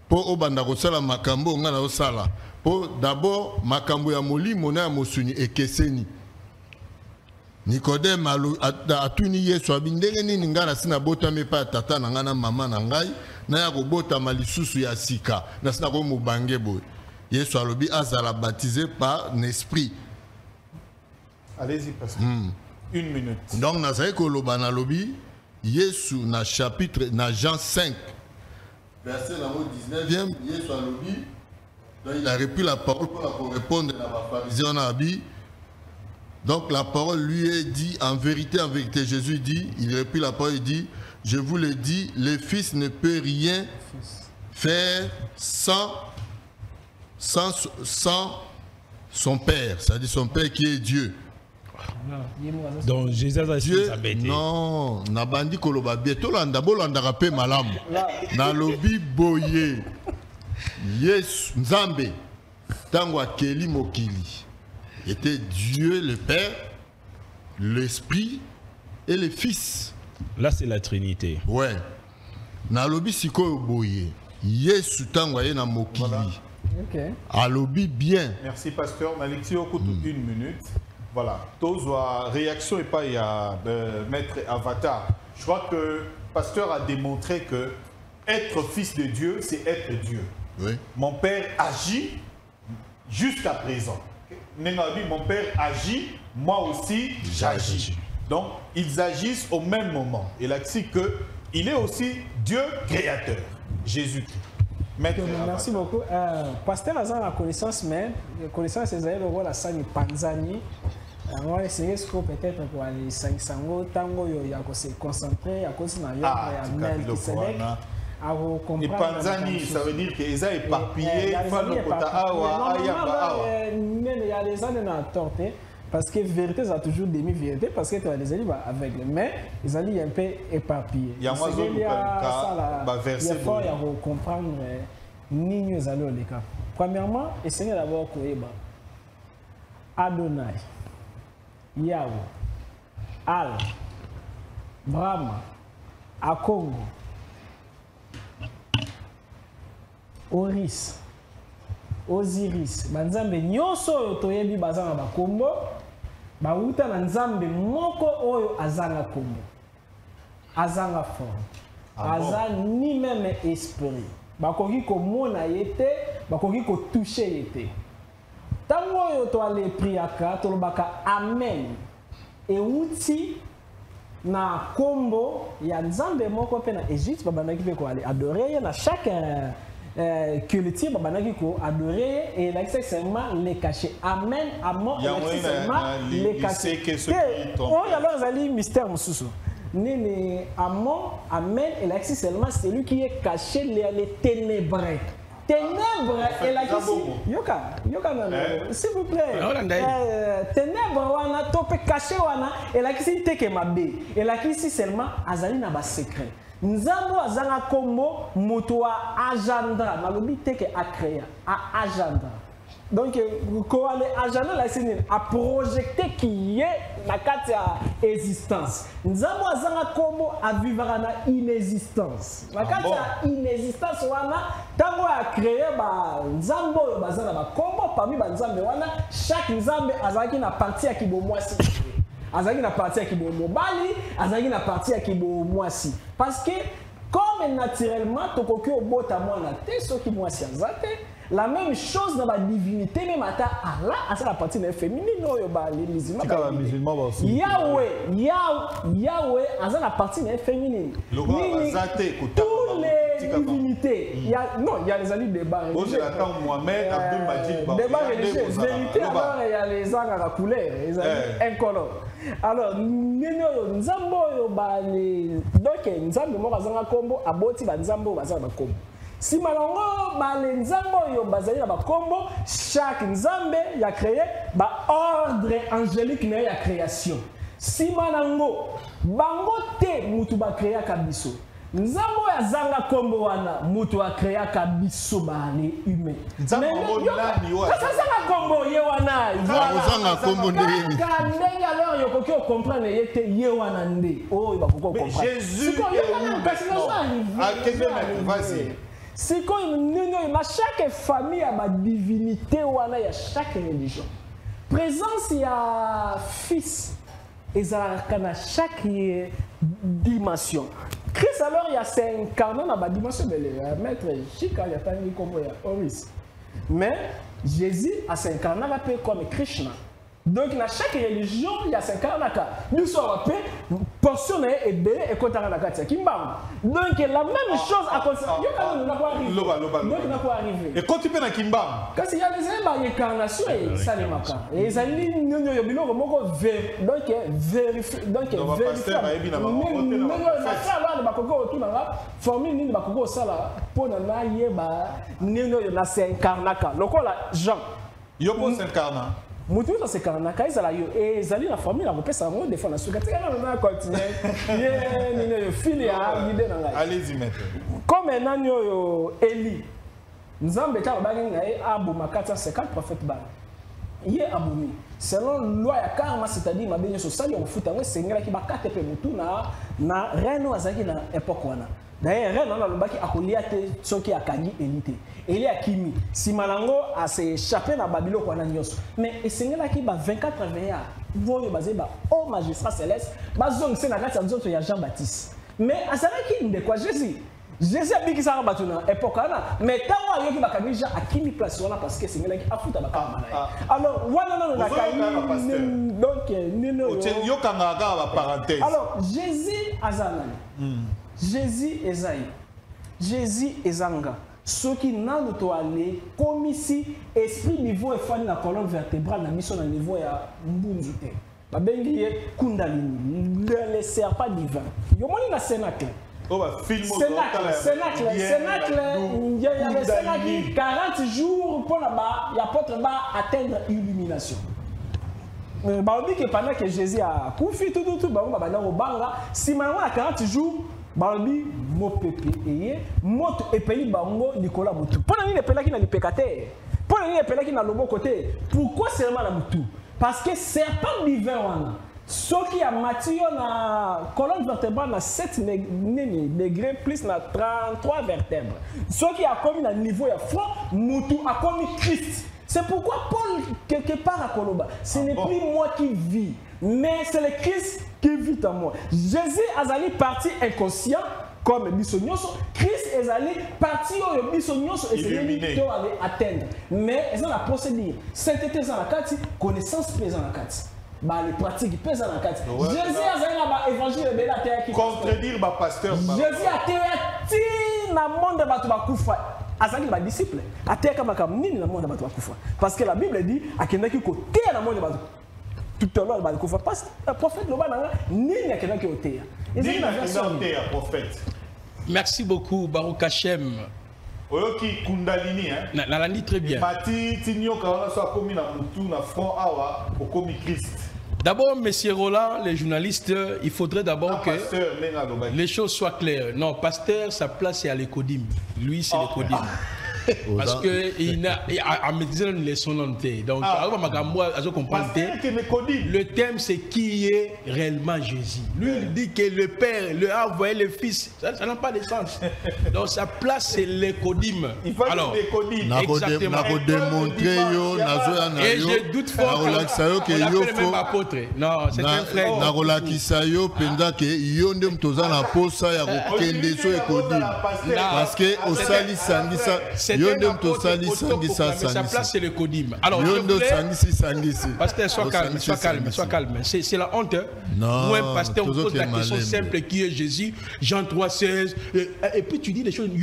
po obanda kosala makambo nga na osala po d'abord makambo ya molimo na ya mosuni ekeseni Nicodème atuni Yesu abi ndenge nini nga na sina botame pa tata na nga na mama na ngai na ya kobotama lisusu ya sika na sina ko mobange boy Yesu alobi azala baptisé par l'esprit. Allez-y pasteur. Une minute. Donc nazali koloba na lobi Yesu na chapitre na Jean 5 verset 19e Yesu alobi donc il a repris la parole pour répondre à la pharisien na abi. Donc la parole lui est dit en vérité, Jésus dit, il reprit la parole et dit, je vous le dis, le Fils ne peut rien faire sans son Père, c'est-à-dire son Père qui est Dieu. Donc Jésus a Dieu, non, na bandi koloba bieto landa bolanda rapé malamu. Na lobi boye. Yes, Nzambe. Tango akeli mokili. Était Dieu le Père, l'Esprit et le Fils. Là, c'est la Trinité. Ouais. Nalobi siko boye. Yesu tango aye na mokili. Voilà. Okay. Alobi bien. Merci pasteur. Nalexi Okutu, une minute. Voilà. Tozoa réaction et pas il y a maître Avatar. Je crois que pasteur a démontré que être fils de Dieu, c'est être Dieu. Oui. Mon père agit jusqu'à présent. Mon père agit, moi aussi j'agis. Donc ils agissent au même moment. Et là, c'est que il est aussi Dieu créateur, Jésus-Christ. Merci beaucoup. Pasteur Azan la connaissance, mais la connaissance c'est le rôle à Sani Panzani. On va essayer ce qu'on peut-être pour aller 500 tango il y a se concentrer à cause de la mail qui s'élève. Et Panzani, ça veut dire qu'ils ont éparpillé. Il y a les années dans la torte, parce que vérité, ça a toujours demi-vérité, parce que tu as les alliés aveugles. Mais ils allaient un peu éparpillés. Il y a moins de il faut comprendre ni nous allons les cas. Premièrement, essayez d'abord Koeba, Adonai, Yahweh, Al, Brahma, Akongo, Oris, Osiris, banzambe nyonso oyo toyebi bazanga bakombo bauta na nzambe moko oyo azanga kombo azanga forme aza ni même esprit bakoki komona ye te bakoki kotouche ye te ntango oyo toale priaka tolobaka amen euti na kombo ya nzambe moko mpe na Égypte babandaki mpe koale adore ye na chaque que le tir babanaki ko adorer et là c'est seulement les cachets amen amon seulement les cachets on y alors zali mystère mususu nene amon amen et là c'est seulement celui qui est caché les ténèbres et là yoka s'il vous plaît ténèbres wana topé caché wana et là qui teke mabe et là qui seulement azali na ba secret Nzambo azanga kombo moto wa agenda nalobi teke a créer a agenda donc ko ale agenda la sini a projeter qui est na kati ya existence Nzambo azanga kombo a vivre na inexistence na kati ya inexistence wana tango a créer ba Nzambo bazana ba kombo parmi ba Nzambe wana chaque Nzambe azaki na partie ya kibomwasi azaki na partie ya kibo mobali azaki na partie ya kibo mwasi parce que comme naturellement tokoki obota mwana te soki mwasi azate la même chose dans la divinité même ata Allah asa la partie féminine oyo ba les musulmans Yahweh asa la partie féminine le roi azate toutes les divinités il y a les alliés débat religieux Mohamed Abdul Majid débat religieux vérité alors il y a les angles à la couleur les amis incolores alors nzambo oyo ba les donc nzambe moko azanga kombo aboti ba nzambo bazanga kombo si malongo ba les nzambo oyo bazali na ba kombo chaque nzambe ya créé ba ordre angélique na ya création sima nango bango te mutu ba créer kabiso nzambo ya zanga kombo wana mutu a créer kabiso ba les humains nzambo nani wa zanga kombo ye wana zanga kombo ndenge ndenge alors yokoki o comprendre yete ye wana nde oh ba koko comprendre Jésus vas-y. c'est comme na chaque famille a ma divinité wana ya chaque religion présence ya fils ezalaka na chaque dimension. Christ alors il y a 50 ans dans ma dimension de maître Chika il y a pas ni comme Horis. Mais Jésus a 50 ans va comme Krishna. Donc dans chaque religion il y a 50 ans nous sommes appelés portion et belé et compter la carte kimbam. Donc la même chose à cause yo n'a pas arrivé. Donc n'a pas arrivé. Et quand tu peux na kimbam quand il y a des incarnations et ça les maka. Et ça li nyo yo biloko moko donc vérifier donc vérifier. Na bakoko autour na formule nini bakoko sala pona na yeba nyo yo na s'incarnaka. Lokola Jean yo po s'incarna. Mutu ça c'est kanaka izala yo et zali la famille la kopesa mo défendre sur katika na continuer ye nini filia guider na ngai allez-y maître comme nanyo yo Eli nzambe ta babangi ngai abu makata 50 prophètes ba ye abumi selon loi ya karma c'est-à-dire mabenyo so sali on futa ngo sengela ki bakate pe mutu na reno azaki na époque wana. D'ailleurs, rien dans le baki akolia te soki akangi elite. Eli akimi. Si malango a se échappé na Babylone kwa nyonso. Mais esengela ki ba 24 veya. Voyo bazé ba au magistrat céleste, ba zong se na kati ya nzoto ya Jean-Baptiste. Mais azalaki nde kwa Jésus. Jésus a biki sa batuna époque na. Mais tawa yoki bakangi ja akimi place wana parce que esengela ki afuta bakama na. Alors, wana non na kai. Donc nino yo kanga ba parenthèse. Alors, Jésus azanani. Jésus Esaïe, Jésus Ezanga. Ce qui n'a pas to aller comme ici esprit niveau et fan la colonne vertébrale na mission na niveau ya mbunzute. Ba bengi kundalini, le serpent divin. Yo moni na Cénacle. Oh ba film Cénacle, il y a le Cénacle 40 jours pour l'apôtre va atteindre illumination. Ba obi que pendant que Jésus a koufi tout ba na robanga, si maintenant à 40 jours Balbi mo pepe eye moto epeli bango Nicolas Mutu. Pona ni epelaki na lipekate. Pona ni epelaki na lobo côté. Pourquoi seulement na Mutu? Parce que serpent divin wana. Soki a Mathieu na colonne vertébrale na 7 degrés plus na 33 vertèbres. Soki a commis na niveau ya front, Mutu a commis Christ. C'est pourquoi Paul quelque part à Koloba, ce n'est plus moi qui vis, mais c'est le Christ qui vit en moi. Jésus azali parti inconscient comme bisognoso, Christ azali parti au bisognoso et c'est lui qui allait atteindre. Mais ils ont la procédure. Sainteté dans la carte, connaissance pèse dans la carte. Bah les pratiques pèsent dans la carte. Jésus azali na évangile de la terre qui contredire ba pasteur. Jésus a été na monde ba to ba kufa. Azali ba disciple ateka makambo nini na monde bato bakufa parce que la Bible dit akendaki côté na monde bato tout à l'heure ba kufa parce que prophète loba na nini akendaki côté ezali na version prophète. Merci beaucoup Baruch Hashem. Oyoki kundalini hein na landi très bien mati tinyo ka so komi na mutu na front awa okomi Christ. D'abord, monsieur Roland, les journalistes, il faudrait d'abord que les choses soient claires. Non, pasteur, sa place est à l'écodim. Lui, c'est l'écodim. Parce qu'il a maîtrisé son nom. Donc, le thème, c'est qui est réellement Jésus. Lui, il dit que le Père le a envoyé le Fils. Ça n'a pas de sens. Donc, sa place, c'est l'écodim. Alors, exactement. Et je doute fort que l'appelle même apôtre. Non, c'est un frère. Parce que sa place c'est le codim. Alors, pasteur, sois calme. C'est la honte. Moi, pasteur, on pose la question simple qui est Jésus, Jean 3,16. Et puis tu dis des choses, il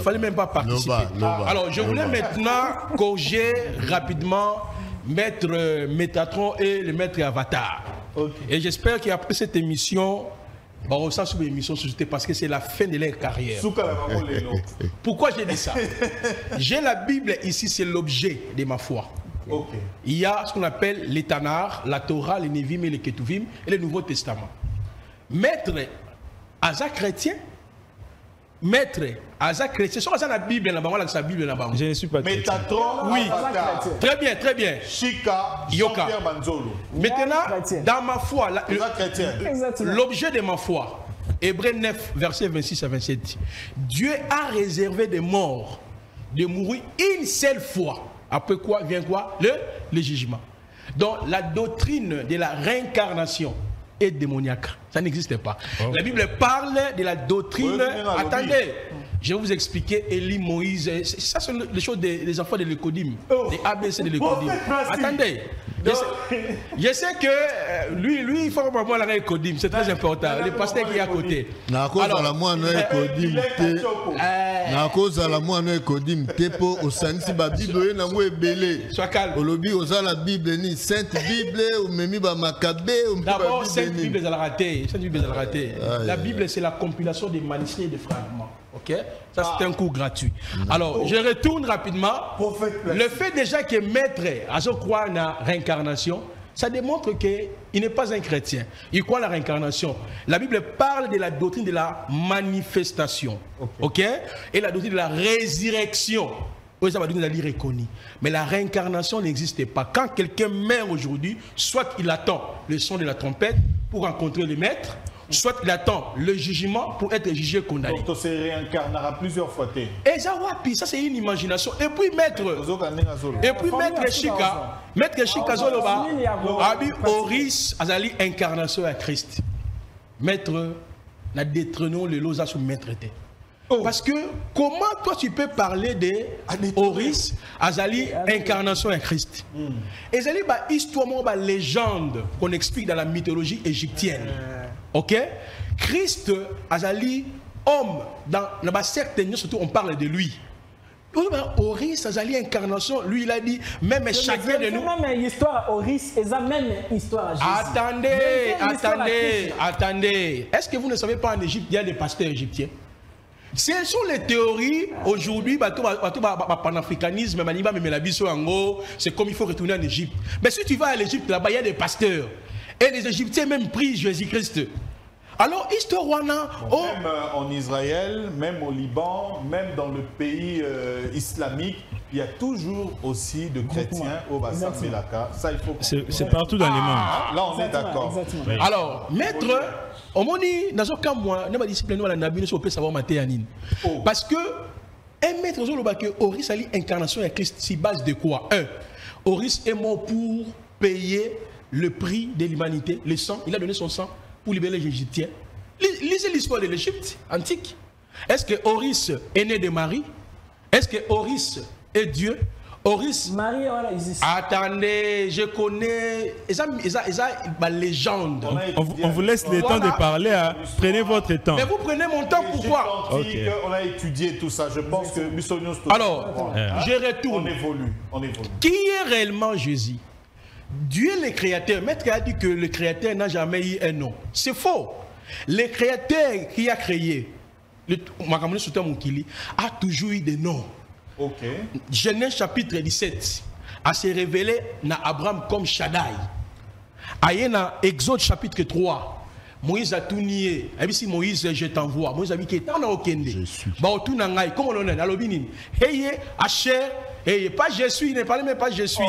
fallait même pas participer. Alors, je voulais maintenant corriger rapidement Maître Métatron et le Maître Avatar. Et j'espère qu'après cette émission, on s'en souvient émission société parce que c'est la fin de leur carrière. Pourquoi j'ai dit ça? J'ai la Bible ici, c'est l'objet de ma foi. Okay. Il y a ce qu'on appelle les Tanakh, la Torah, les Nevim et les Ketuvim et le Nouveau Testament. Maître Aza chrétien, maître Aza chrétien, sur la Bible là-bas, la Bible là-bas. Je ne suis pas chrétien. Métatron, Oui, très bien, très bien. Chika, Yoka. Jean-Pierre Manzolo. Maintenant, dans ma foi, Exactement. l'objet de ma foi, Hébreux 9, versets 26 à 27, Dieu a réservé des morts de mourir une seule fois. Après quoi vient quoi? Le jugement. Donc la doctrine de la réincarnation est démoniaque. Ça n'existe pas. Oh. La Bible parle de la doctrine. Oui, Attendez, je vais vous expliquer Élie, Moïse. Ça, c'est les choses des enfants de l'Écodim, des ABC de l'Écodim. Attendez. Je sais que lui, il faut vraiment la Écodim. C'est très important. Le pasteur qui est à côté. Na cause la moi no ekodim te. Na cause la moi no ekodim te po osanisi ba Bible na ngo ebele. Sois calme. Olobi oza la Bible ni Sainte Bible ou memi ba Makabe ou D'abord, Sainte Bible. Bible, elle a raté. Sainte Bible, elle a raté. La Bible, c'est la compilation des manuscrits et des fragments. Ok? Ça, c'est un cours gratuit. Alors, je retourne rapidement. Le fait déjà que maître Azo croit à la réincarnation, ça démontre qu'il n'est pas un chrétien. Il croit à la réincarnation. La Bible parle de la doctrine de la manifestation. Ok? Et la doctrine de la résurrection. Oui, ça va dire qu'on a reconnu. Mais la réincarnation n'existe pas. Quand quelqu'un meurt aujourd'hui, soit il attend le son de la trompette pour rencontrer le maître, soit il attend le jugement pour être jugé condamné. Donc, on se réincarnera plusieurs fois. Et ça, c'est une imagination. Et puis, maître Chika Zoloba, Abi Oris Azali, incarnation à Christ. Maître, n'a détrôné le losa sous maître. Parce que comment toi tu peux parler de Oris Azali, incarnation à Christ? Et Azali, histoire, légende qu'on explique dans la mythologie égyptienne. Ok? Christ, Azali, homme, dans la secte, surtout on parle de lui. Oris, Azali, incarnation, lui il a dit, même chacun de nous. Même histoire Oris, et ça même histoire Jésus. Attendez. Est-ce que vous ne savez pas en Égypte, il y a des pasteurs égyptiens? Ce sont les théories aujourd'hui, panafricanisme, c'est comme il faut retourner en Égypte. Mais si tu vas à l'Égypte, là-bas, il y a des pasteurs. Et les Égyptiens même prient Jésus-Christ. Alors, histoire Même en Israël, même au Liban, même dans le pays islamique, il y a toujours aussi de chrétiens au Bassin Melaka. Ça, il faut. C'est partout dans les mondes. Là, on est d'accord. Alors, maître, au monde, dans un cas, moi, dans ma discipline, on peut savoir matéanine. Parce que un maître, Oris a l'incarnation à Christ, c'est base de quoi? Oris est mort pour payer le prix de l'humanité, le sang. Il a donné son sang pour libérer les Égyptiens. Lisez l'histoire de l'Égypte antique. Est-ce que Oris est né de Marie? Est-ce que Oris est Dieu? Oris. Marie, voilà, existe. Attendez, je connais. La légende. On vous laisse le temps de parler. Prenez votre temps. Mais vous prenez mon temps pourquoi? Okay. On a étudié tout ça. Je pense que alors, je retourne. On évolue. Qui est réellement Jésus? Dieu le créateur. Maître a dit que le créateur n'a jamais eu un nom. C'est faux. Le créateur qui a créé, a toujours eu des noms. Okay. Genèse chapitre 17 a se révélé à Abraham comme Shaddai. Dans Exode chapitre 3, Moïse a tout nié. Et si Moïse, je t'envoie. Moïse a dit que t'en as aucun. Je suis. Comment on est? Alors, Heye, Asher. Et pas je suis, ne parlez même pas je suis.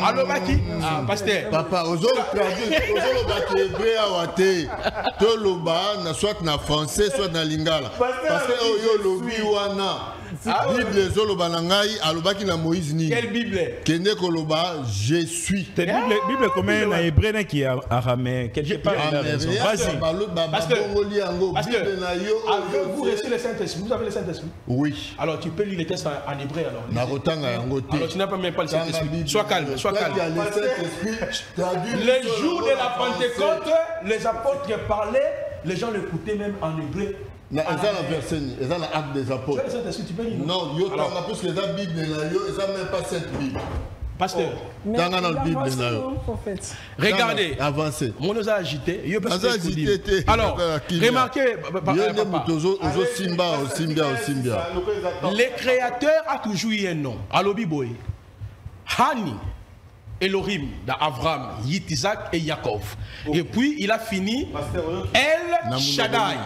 Alors, qui? Pasteur. Papa, soit na français, soit na lingala. Parce que yo lobi wana. Bible zoloba na ngai alobaki na Moïse ni. Quelle Bible? Kende koloba je suis. Bible comme na hébreu qui est araméen quelque part. Vas-y. Avez-vous reçu le Saint-Esprit? Vous avez le Saint-Esprit? Oui. Alors tu peux lire les textes en hébreu alors. Alors tu n'as pas même pas le Saint-Esprit. Sois calme, sois calme. Le jour de la Pentecôte, les apôtres parlaient, les gens l'écoutaient même en hébreu. Ils ont la version, ils ont l'acte des apôtres. Non, ils ont plus les Bible, ils n'ont même pas cette Bible. Pasteur, regardez, avancez. Mon os a agité. Alors, remarquez, le créateur a toujours eu un nom. Alobi Boy. Hani, Elohim d'Abraham, Isaac et Jacob. Et puis il a fini El Shaddai.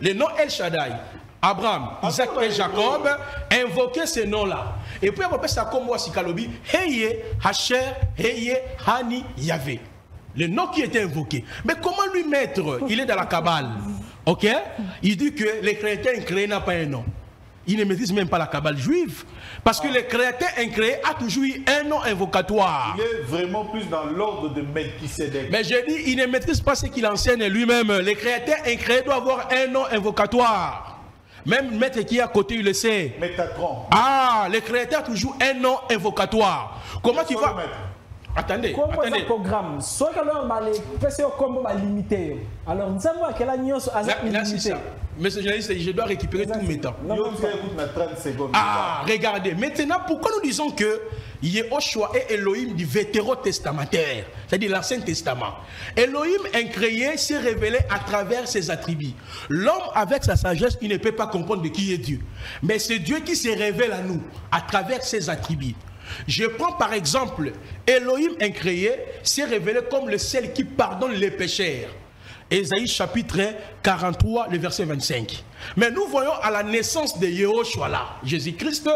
Le nom El Shaddai. Abraham, Isaac et Jacob invoquaient ces noms-là. Et puis après ça comme moi Sikalobi, Heye, Hacher, Heye, Hani, Yahvé. Le nom qui était invoqué. Mais comment lui mettre? Il est dans la Kabbale. Ok? Il dit que les chrétiens incréés n'ont pas un nom. Il ne maîtrise même pas la Kabbale juive. Parce que le créateur incréé a toujours eu un nom invocatoire. Il est vraiment plus dans l'ordre de Melchisédek. Mais je dis, il ne maîtrise pas ce qu'il enseigne lui-même. Le créateur incréé doit avoir un nom invocatoire. Même le maître qui est à côté, il le sait. Métatron. Ah, le créateur a toujours un nom invocatoire. Comment tu vas... Attendez, attendez. Programme. Soit que l'on va les passer au combo limité. Alors, nous savons que la nuance a limité. Monsieur le journaliste, je dois récupérer tous mes temps. Ah, regardez. Maintenant, pourquoi nous disons que Yehoshua est Elohim du vétérotestamentaire, c'est-à-dire l'Ancien Testament. Elohim incréé s'est révélé à travers ses attributs. L'homme, avec sa sagesse, il ne peut pas comprendre de qui est Dieu. Mais c'est Dieu qui se révèle à nous à travers ses attributs. Je prends par exemple, Elohim incréé s'est révélé comme le seul qui pardonne les pécheurs. Ésaïe chapitre 43, le verset 25. Mais nous voyons à la naissance de Yehoshua là, Jésus-Christ,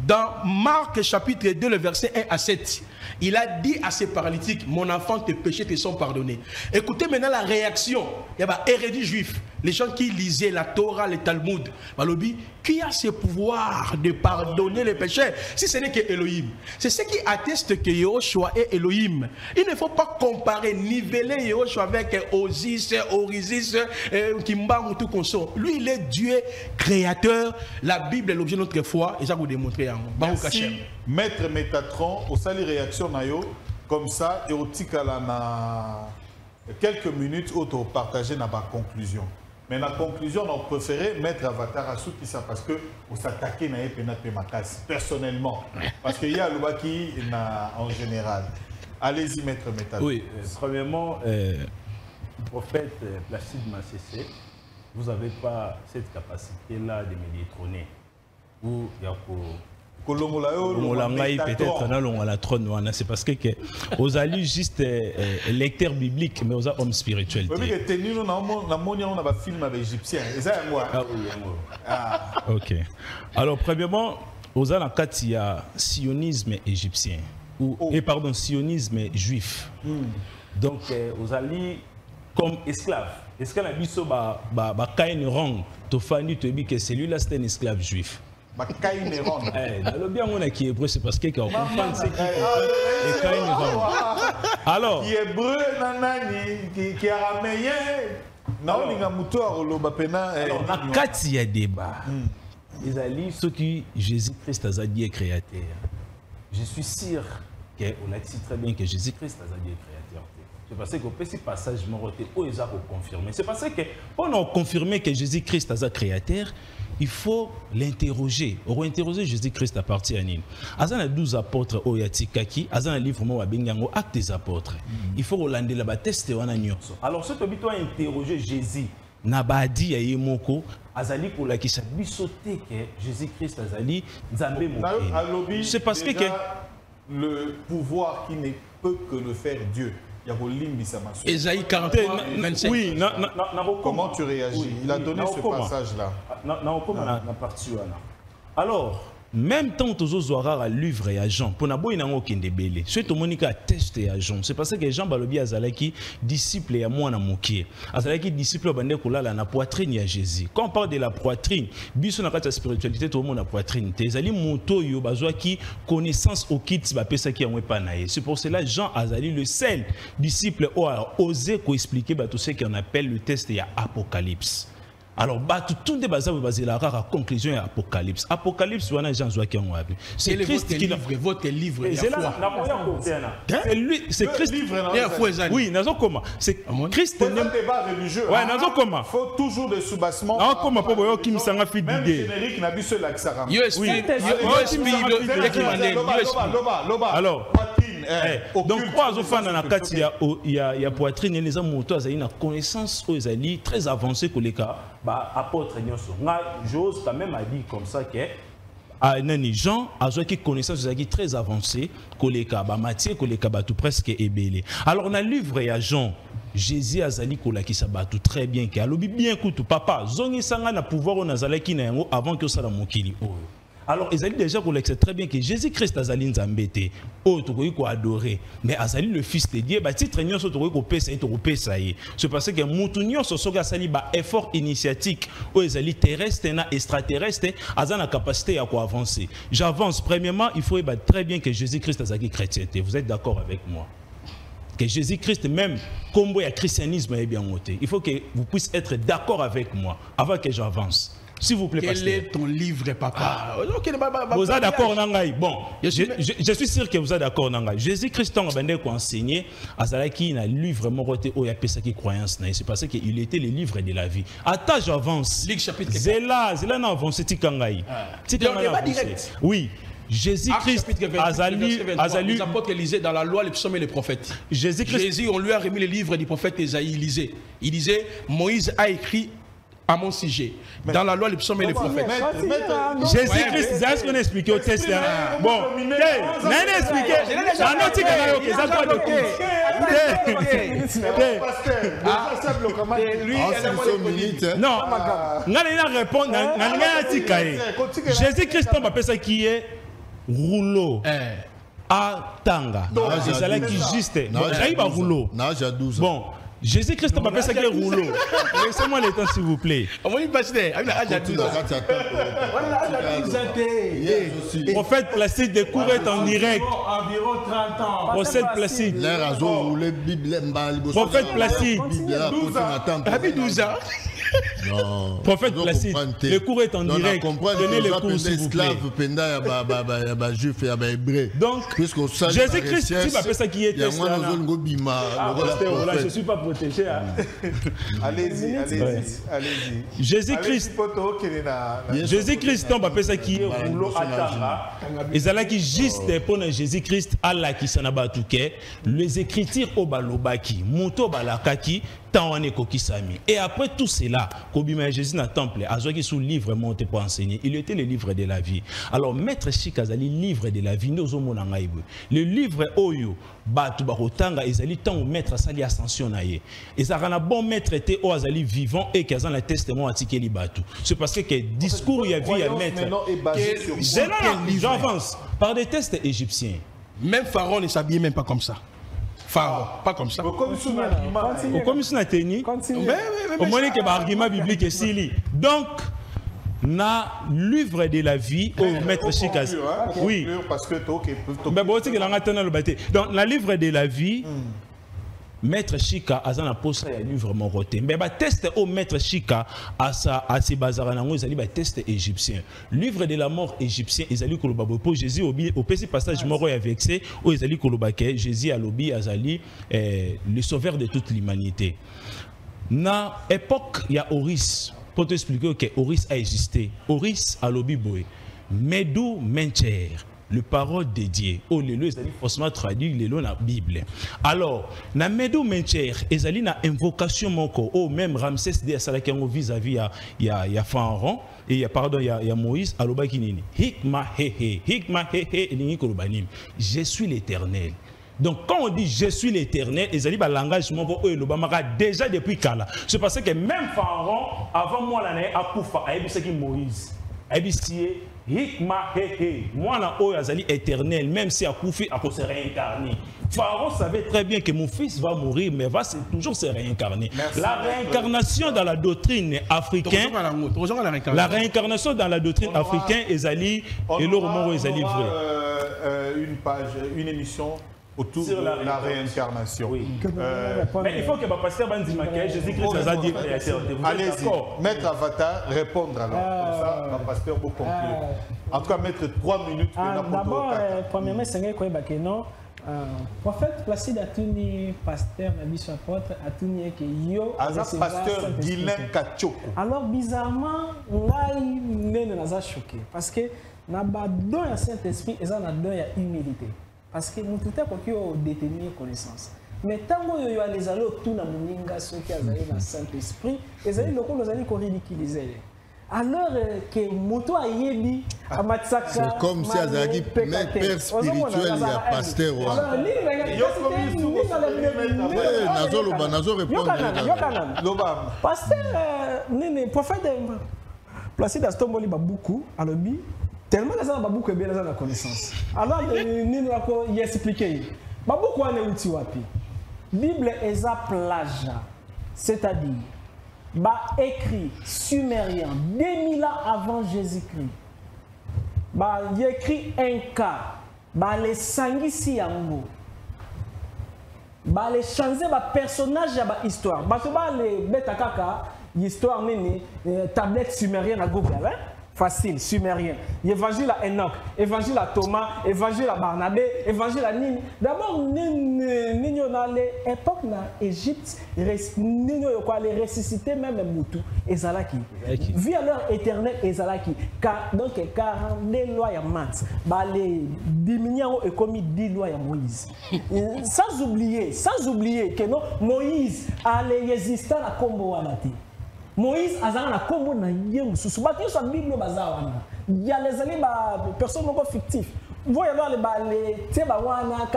dans Marc chapitre 2, le verset 1 à 7. Il a dit à ses paralytiques, mon enfant, tes péchés te sont pardonnés. Écoutez maintenant la réaction. Il y a des érudits juifs, les gens qui lisaient la Torah, le Talmud. Balobi, qui a ce pouvoir de pardonner les péchés si ce n'est que Elohim? C'est ce qui atteste que Yehoshua est Elohim. Il ne faut pas comparer, niveler Yehoshua avec Osis, Orisis, Kimba ou tout comme ça. Lui, il est Dieu créateur. La Bible est l'objet de notre foi. Et ça vous démontrer en Merci, Maître Métatron. Au sali réaction nayo comme ça et au tikala na quelques minutes auto partager na ba conclusion. Mais la conclusion, on préférait mettre Avatar à sous qui ça parce que on s'attaquait na epena pemakasi personnellement parce qu'il y a le qui en général. Allez-y, Maître Métatron. Oui, premièrement, prophète Placide Massessé, vous n'avez pas cette capacité-là de me détrôner. Ou peut-être dans la trône, c'est parce que vous allez juste lecteur biblique, mais vous avez homme spirituel. Ok. Alors, premièrement, vous avez il y a sionisme égyptien, et pardon, sionisme juif. Donc, vous allez comme esclave. Esclave a dit que celui-là c'est un esclave juif. C'est parce que alors qui est hébreu qui est araméen il y a débat. Ils allaient ceux qui Jésus-Christ a dit créateur. Je suis sûr qu'on a dit très bien que Jésus-Christ a dit créateur. C'est parce que ce passage ils ont confirmé. C'est parce que pour nous confirmer que Jésus-Christ est créateur, il faut l'interroger. On va interroger Jésus-Christ à partir de Nîmes. Il y a 12 apôtres au Yatikaki, il y a un livre où acte des apôtres. Il faut relancer la tester. Alors, ce que tu dois interroger Jésus, Nabadi ya yemoko azali pour la qui s'abisoté que Jésus-Christ azali Nzambe mokeni. C'est parce que le pouvoir qui ne peut que le faire Dieu. Ésaïe 43, 25. Oui, comment tu réagis? Il a donné ce passage-là. Alors, même tant que tu as un livre et à Jean, pour n'avoir une autre indébélé, c'est tout le monde qui a testé à Jean. C'est parce que Jean Balobi Azalaki, disciple et à moi, na moqué. Azalaki, disciple, bande kola la poitrine à Jésus. Quand on parle de la poitrine, biso na kata spiritualité, tout le monde a poitrine. Tezali moto yo bazwa qui connaissance au kit ba pesa qui en pas naé. C'est pour cela Jean Azali le seul disciple a osé expliquer tout ce qu'on appelle le test et Apocalypse. Alors, tout le débat basé la rare conclusion est Apocalypse. Apocalypse, c'est Christ qui livre. Votre livre. C'est lui, c'est Christ. Oui, comment? C'est Christ. C'est un débat religieux. Ouais, comment? Il faut toujours des soubassements. Non, comment pas voir qui me s'en a fait d'idée. Générique n'a vu ce laxaram. Alors, donc, trois enfants dans la carte, il y a poitrine et les hommes motos, ils ont une connaissance très avancée que les cas. Apôtre Nyonso. J'ose quand même à dire comme ça que nani Jean a qui connaissance qui très avancée koleka ba matière koleka ba tout presque ébélé. Alors on a livre ya Jean Jésus azali kolakisa batu très bien que alobi bien kutu papa zongi sanga na pouvoir on azalaki na yango avant que ça la mokili oyo. Alors, ils allaient déjà connaître très bien que Jésus-Christ azali nzambete, oh tokoki ko adorer, mais azali le fils de Dieu, ba titre nyonso tokoki ko pesa to pesa ye. C'est parce que mutu nyonso soka sali ba effort initiatique, o ezali terrestre na extraterrestre, azana capacité à quoi avancer. J'avance. Premièrement, il faut être très bien que Jésus-Christ azali chrétienté. Vous êtes d'accord avec moi? Que Jésus-Christ même combo ya christianisme est bien monté. Il faut que vous puissiez être d'accord avec moi avant que j'avance. S'il vous plaît, quel est ton livre, papa? Vous êtes d'accord, Nangaï? Bon, je suis sûr que vous êtes d'accord, Nangaï. Jésus-Christ a enseigné à Zalaki, il a lu vraiment qui croyance. C'est parce qu'il était le livre de la vie. Attends, j'avance. Ligue chapitre 4. C'est là, n'a avancé, Tikangaï. Oui. Jésus-Christ les apôtres lisaient dans la loi les psaumes et les prophètes. Jésus, on lui a remis le livre du prophète Ésaïe. Il disait, Moïse a écrit à mon sujet. Dans la loi, les psaumes et les prophètes. Jésus-Christ, c'est ce qu'on a expliqué au test. Bon, n'a expliqué. Non, Jésus-Christ, on appelle ça qui est rouleau. À Tanga. C'est là qui juste. J'arrive à rouleau. Bon. Jésus-Christ n'a pas fait ça qui est rouleau. Laissez-moi le temps, s'il vous plaît. Prophète Placide découvre en direct. Environ 30 ans. Prophète Placide. Prophète Placide. 12 ans. Non. Prophète Placide. Le cours est en direct. Donnez le cours, s'il vous plaît. Donc, Jésus-Christ, tu m'appelles ça qui est testé. Je ne suis pas protégé. Allez-y. Jésus-Christ, on appelle ça qui est rouleau à Tanga. Et ça là qui juste pour Jésus-Christ, Allah qui s'en a battu, les écritures au balobaki, moto balakaki, tawane kokisami. Et après tout cela, Kobima Jésus dans le temple, Azoki sous livre monté pour enseigner. Il était le livre de la vie. Alors, Maître Chikazali, livre de la vie, nous sommes en Aïbou. Le livre Oyo, Batu Barotanga, Ezali, tant au maître Sali Ascension Naye. Et ça rend un bon maître était au Azali vivant et qu'ils ont le testament à Tikeli Batu. C'est parce que le discours il y a vu à maître. J'avance par des tests égyptiens. Même Pharaon ne s'habillait même pas comme ça. Pharaon, pas comme ça. Au commission teni, au moins que l'argument biblique est sili. Donc, na livre de la vie au maître Chikaz. Oui. Donc, la livre de la vie. Maître Chika a un poste à livre mon côté. Mais le test au maître Chika à ses bazaranango, ils allaient test égyptien. Livre de la mort égyptien, ils allaient kolobabo pour Jésus au petit passage mort avec c'est où ils allaient kolobake Jésus à l'obi azali le sauveur de toute l'humanité. Na époque il y a Horus pour t'expliquer que Horus a existé. Horus à l'obi boy. Medou Mencher. Le parole dédié. Oh, les lois, forcément traduit les lois dans la Bible. Alors, na Medou Mencher, ezali na invocation moko. Oh, même Ramsès de Salakengo vis-à-vis ya Pharaon et ya Moïse. Aloba kinini. Hikma hehe, lingi kolobanim. Je suis l'Éternel. Donc, quand on dit je suis l'Éternel, ezali ba langage moko oh lobamaka déjà depuis Kala. C'est parce que même Pharaon avant moi l'année a poufa a ebisé ki Moïse. A ebisé Hikma hehe, moi na o azali éternel, même si a koufi a se réincarner. Pharaon savait très bien que mon fils va mourir, mais va toujours se réincarner. La réincarnation dans la doctrine africaine, la réincarnation dans la doctrine africaine, ezali et le roman ezali vrai. Une émission autour de la réincarnation. Oui. Mais il faut que le pasteur Bandima, Jésus-Christ a dit allez-y, Maître Avatar, répondre alors. Comme ça, le pasteur peut conclure. En tout cas, mettre 3 minutes. D'abord, premièrement, c'est que non. Prophète Placide a tenu pasteur Nabiso apôtre a tenu que yo pasteur Guilain Kachoko. Alors bizarrement, là il est choqué parce que na ba don ya Saint-Esprit et ça na don ya humilité. Parce que nous tout à coup détenir connaissance. Mais tant que yo les allo tout na moninga ceux qui azali na Saint-Esprit, ezali loko nous allons ridiculiser. alors que moto a yebi amatsaka c'est comme si azaki mais père spirituel ya pasteur wa nazo répondre pasteur nini prophète Placide Astomboli babuku alobi tellement que ça babuku bien dans la connaissance alors nini wako expliquer babuku ane uti wapi Bible eza plagia c'est-à-dire écrit sumérien 2000 ans avant Jésus-Christ. Il écrit un cas. Les sangisi yango. Les changer personnage de l'histoire. Parce que les bêta kaka histoire nini tablette sumérienne à Google. Facile, sumérien. Évangile à Enoch, évangile à Thomas, évangile à Barnabé, évangile à Nini. D'abord, Nini on a l'époque na Égypte, Nini on a les ressuscité même Moutou, Ezalaki. Vie à l'heure éternelle Ezalaki. Donc 42 lois à Mat, les diminuants et commis 10 lois à Moïse. Sans oublier que non Moïse a les existants à Combo Anati. Moïse azana na kombo na yemu susu ba sur Bible bazawana il y a les années personnes non fictif voyez alors les teba wana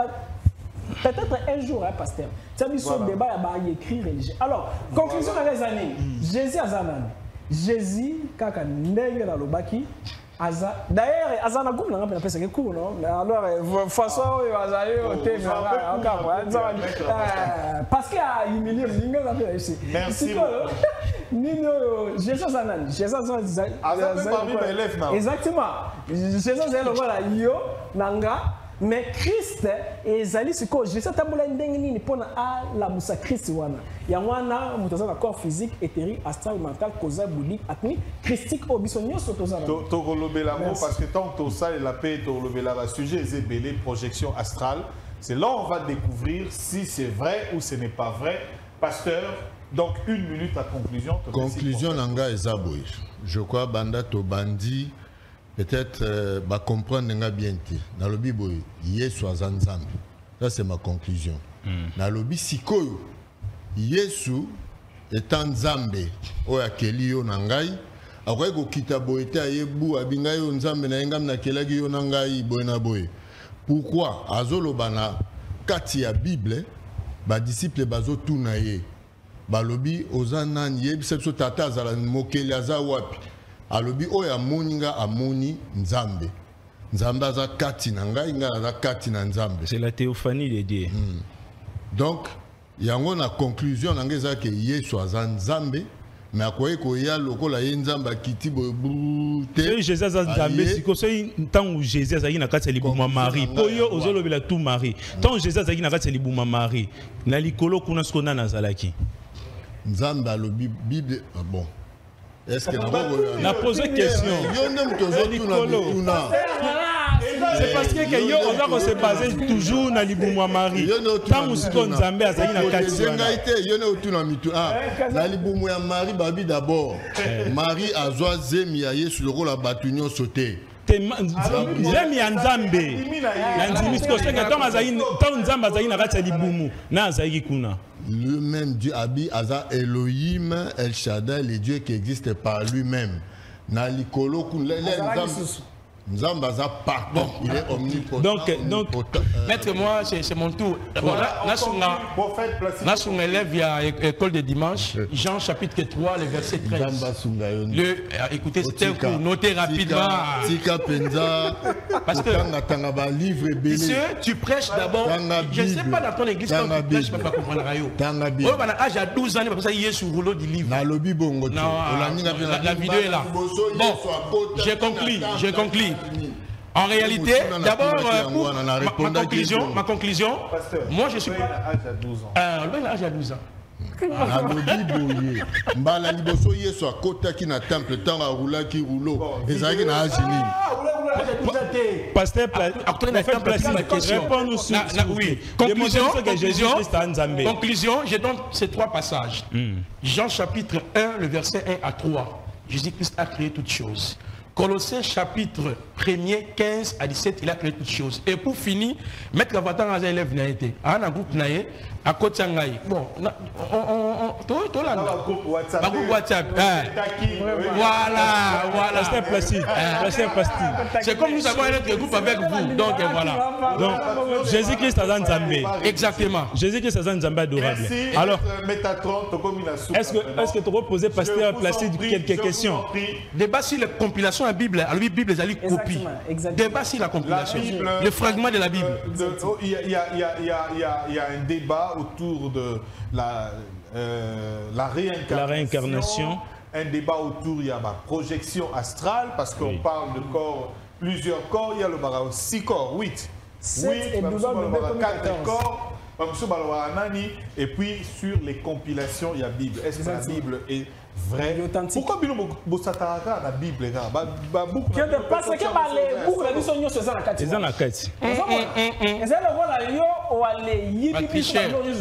peut-être un jour hein pasteur ça dit son débat ya écrit religieux alors conclusion dans les années Jésus azana Jésus kaka ndenge na lobaki aza d'ailleurs azana groupe na ngapela pesa ke cours non alors façon azaye au thème parce qu'il a humilié ninga na ici merci Jésus Zanan, exactement. Jésus Zanan, voilà, yo, nanga, mais Christ et Zali Siko, Jésus Taboula Ndengini, pour la Moussa Christ wana. Yangwana, mutaza na corps physique, éthérique, astral, mental, causal, bouddhique, atmi, christique, obisonio, sotozana. Torolobela, parce que tant que ça, la paix, Torolobela, le sujet est ébélé, projection astrale. C'est là on va découvrir si c'est vrai ou ce n'est pas vrai. Pasteur, donc, 1 minute à conclusion. Conclusion, Nanga et Zaboui. Je crois Banda Tobandi, peut-être, comprendre Nanga bien. Dans le Bible, Yesu Azanzambi. Ça, c'est ma conclusion. Dans le Bible, Sikoyo, Yesu est en Zambé. Oya Kelio Nangai. Après, go Kitaboete Ayebu, Abingayo Nzambe, Nangam Nakelagi Nangai, Boenaboe. Pourquoi Azolo Bana, Katia Bible, ba disciple Bazo Tunaye. Balobi ozanan yeb sepso tata zala mokeli aza wapi alobi oya moninga amoni nzambe nzambe aza kati na ngai nga aza kati na nzambe c'est la théophanie de Dieu donc yango na conclusion na ngeza ke Yesu aza nzambe mais akoye ko ya lokola ye nzambe akiti bote Jésus aza nzambe siko so ntango Jésus azaki na kati ya libuma Marie po yo ozolobela tout Marie tant Jésus azaki na kati ya libuma Marie na likolo kuna siko na nazalaki Nzambe a le Bible bon. Est-ce que n'a posé question? C'est parce que yo on va se baser toujours na libumwa Marie. Tant musiko Nzambe azali na kati ngaite yo ne otuna mitu na libumwa Marie babi d'abord. Marie azwa zemi ya Yesu lokola batunyo sauté. Zemi ya Nzambe. Na nzimisiko senga tant Nzambe azali na kati ya libumu na azali kuna. Le même Dieu Abi Aza Elohim El Shaddai, le Dieu qui existe par lui-même. Nalikolo Nzamba pardon, il est omnipotent. Donc maître, moi c'est mon tour. Nasunga élève à école de dimanche, Jean chapitre 3, le verset 13. Écoutez, c'était un cours, notez rapidement. Parce que tu prêches d'abord, je ne sais pas dans ton église quand tu prêches, je ne peux pas comprendre. J'ai à 12 ans, parce qu'il est sur le rouleau du livre. Non, la vidéo est là. Bon, j'ai conclu. En réalité, d'abord, ma conclusion, moi je suis pas l'âge à 12 ans. L'âge à 12 ans. Mbala liboso Yesu akotaki na temple tanga roulaki rouleau ezaki na ajini. Pasteur, réponds-nous sur oui. Conclusion, je donne ces 3 passages. Jean chapitre 1, le verset 1 à 3. Jésus-Christ a créé toutes choses. Colossiens chapitre 1er, 15 à 17, il a créé toutes choses. Et pour finir, Maître Avatar a un élève naïté. Un groupe naïté, à côté Sangaï. Bon, tout là. Groupe WhatsApp. Voilà. C'est plastique. C'est comme nous avons un autre groupe avec vous. Donc voilà. Donc, Jésus-Christ a un Zambé. Exactement. Jésus-Christ a un Zambé adorable. Alors, est-ce que tu peux poser pasteur plastique quelques questions? Débat sur la compilation de la Bible. La Bible, elle copie. Débat sur la compilation. Le fragment de la Bible. Il y a un débat autour de la réincarnation. Un débat autour, il y a la projection astrale, parce qu'on parle de corps, plusieurs corps. Il y a le barreau 6 corps, 8. 4 corps. Et puis sur les compilations, il y a la Bible. Est-ce que la Bible est vraie? Pourquoi vous s'attardez à la Bible? Parce que les boucles de l'histoire sont la carte.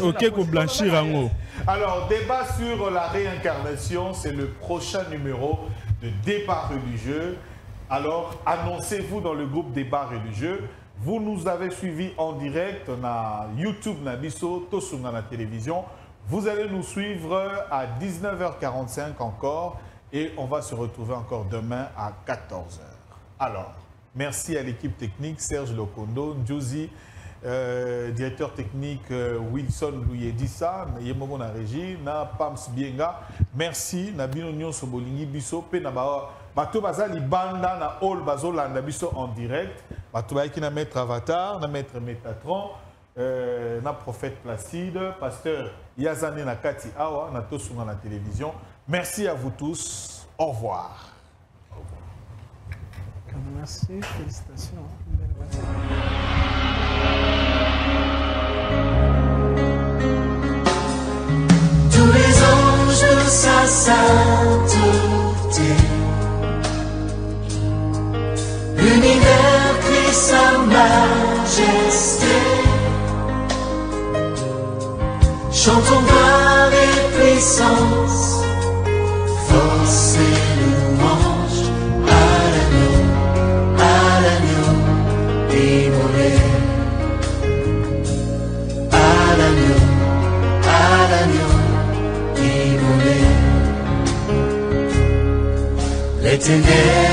Ok, pour blanchir en haut. Alors, débat sur la réincarnation, c'est le prochain numéro de Débat religieux. Alors, annoncez-vous dans le groupe Débat religieux. Vous nous avez suivis en direct na YouTube, na biso, tosunga na télévision. Vous allez nous suivre à 19h45 encore et on va se retrouver encore demain à 14h. Alors, merci à l'équipe technique, Serge Lokondo, Njozi, directeur technique Wilson Louyedissa, Yemomo na régie, na Pams Bienga. Merci, na bino nyonso bolingi biso, pe na bato bazali banda na all bazolanda biso en direct. Bato bayaki na maître Avatar, na maître Métatron, na prophète Placide, pasteur Yazane na Kati Awa, na tosunga na télévision. Merci à vous tous. Au revoir. Merci, félicitations. Tous les anges de sa sainteté, l'univers crie sa majesté. Chantons gloire et puissance, force et louange à l'agneau immolé, à l'agneau immolé. L'éternel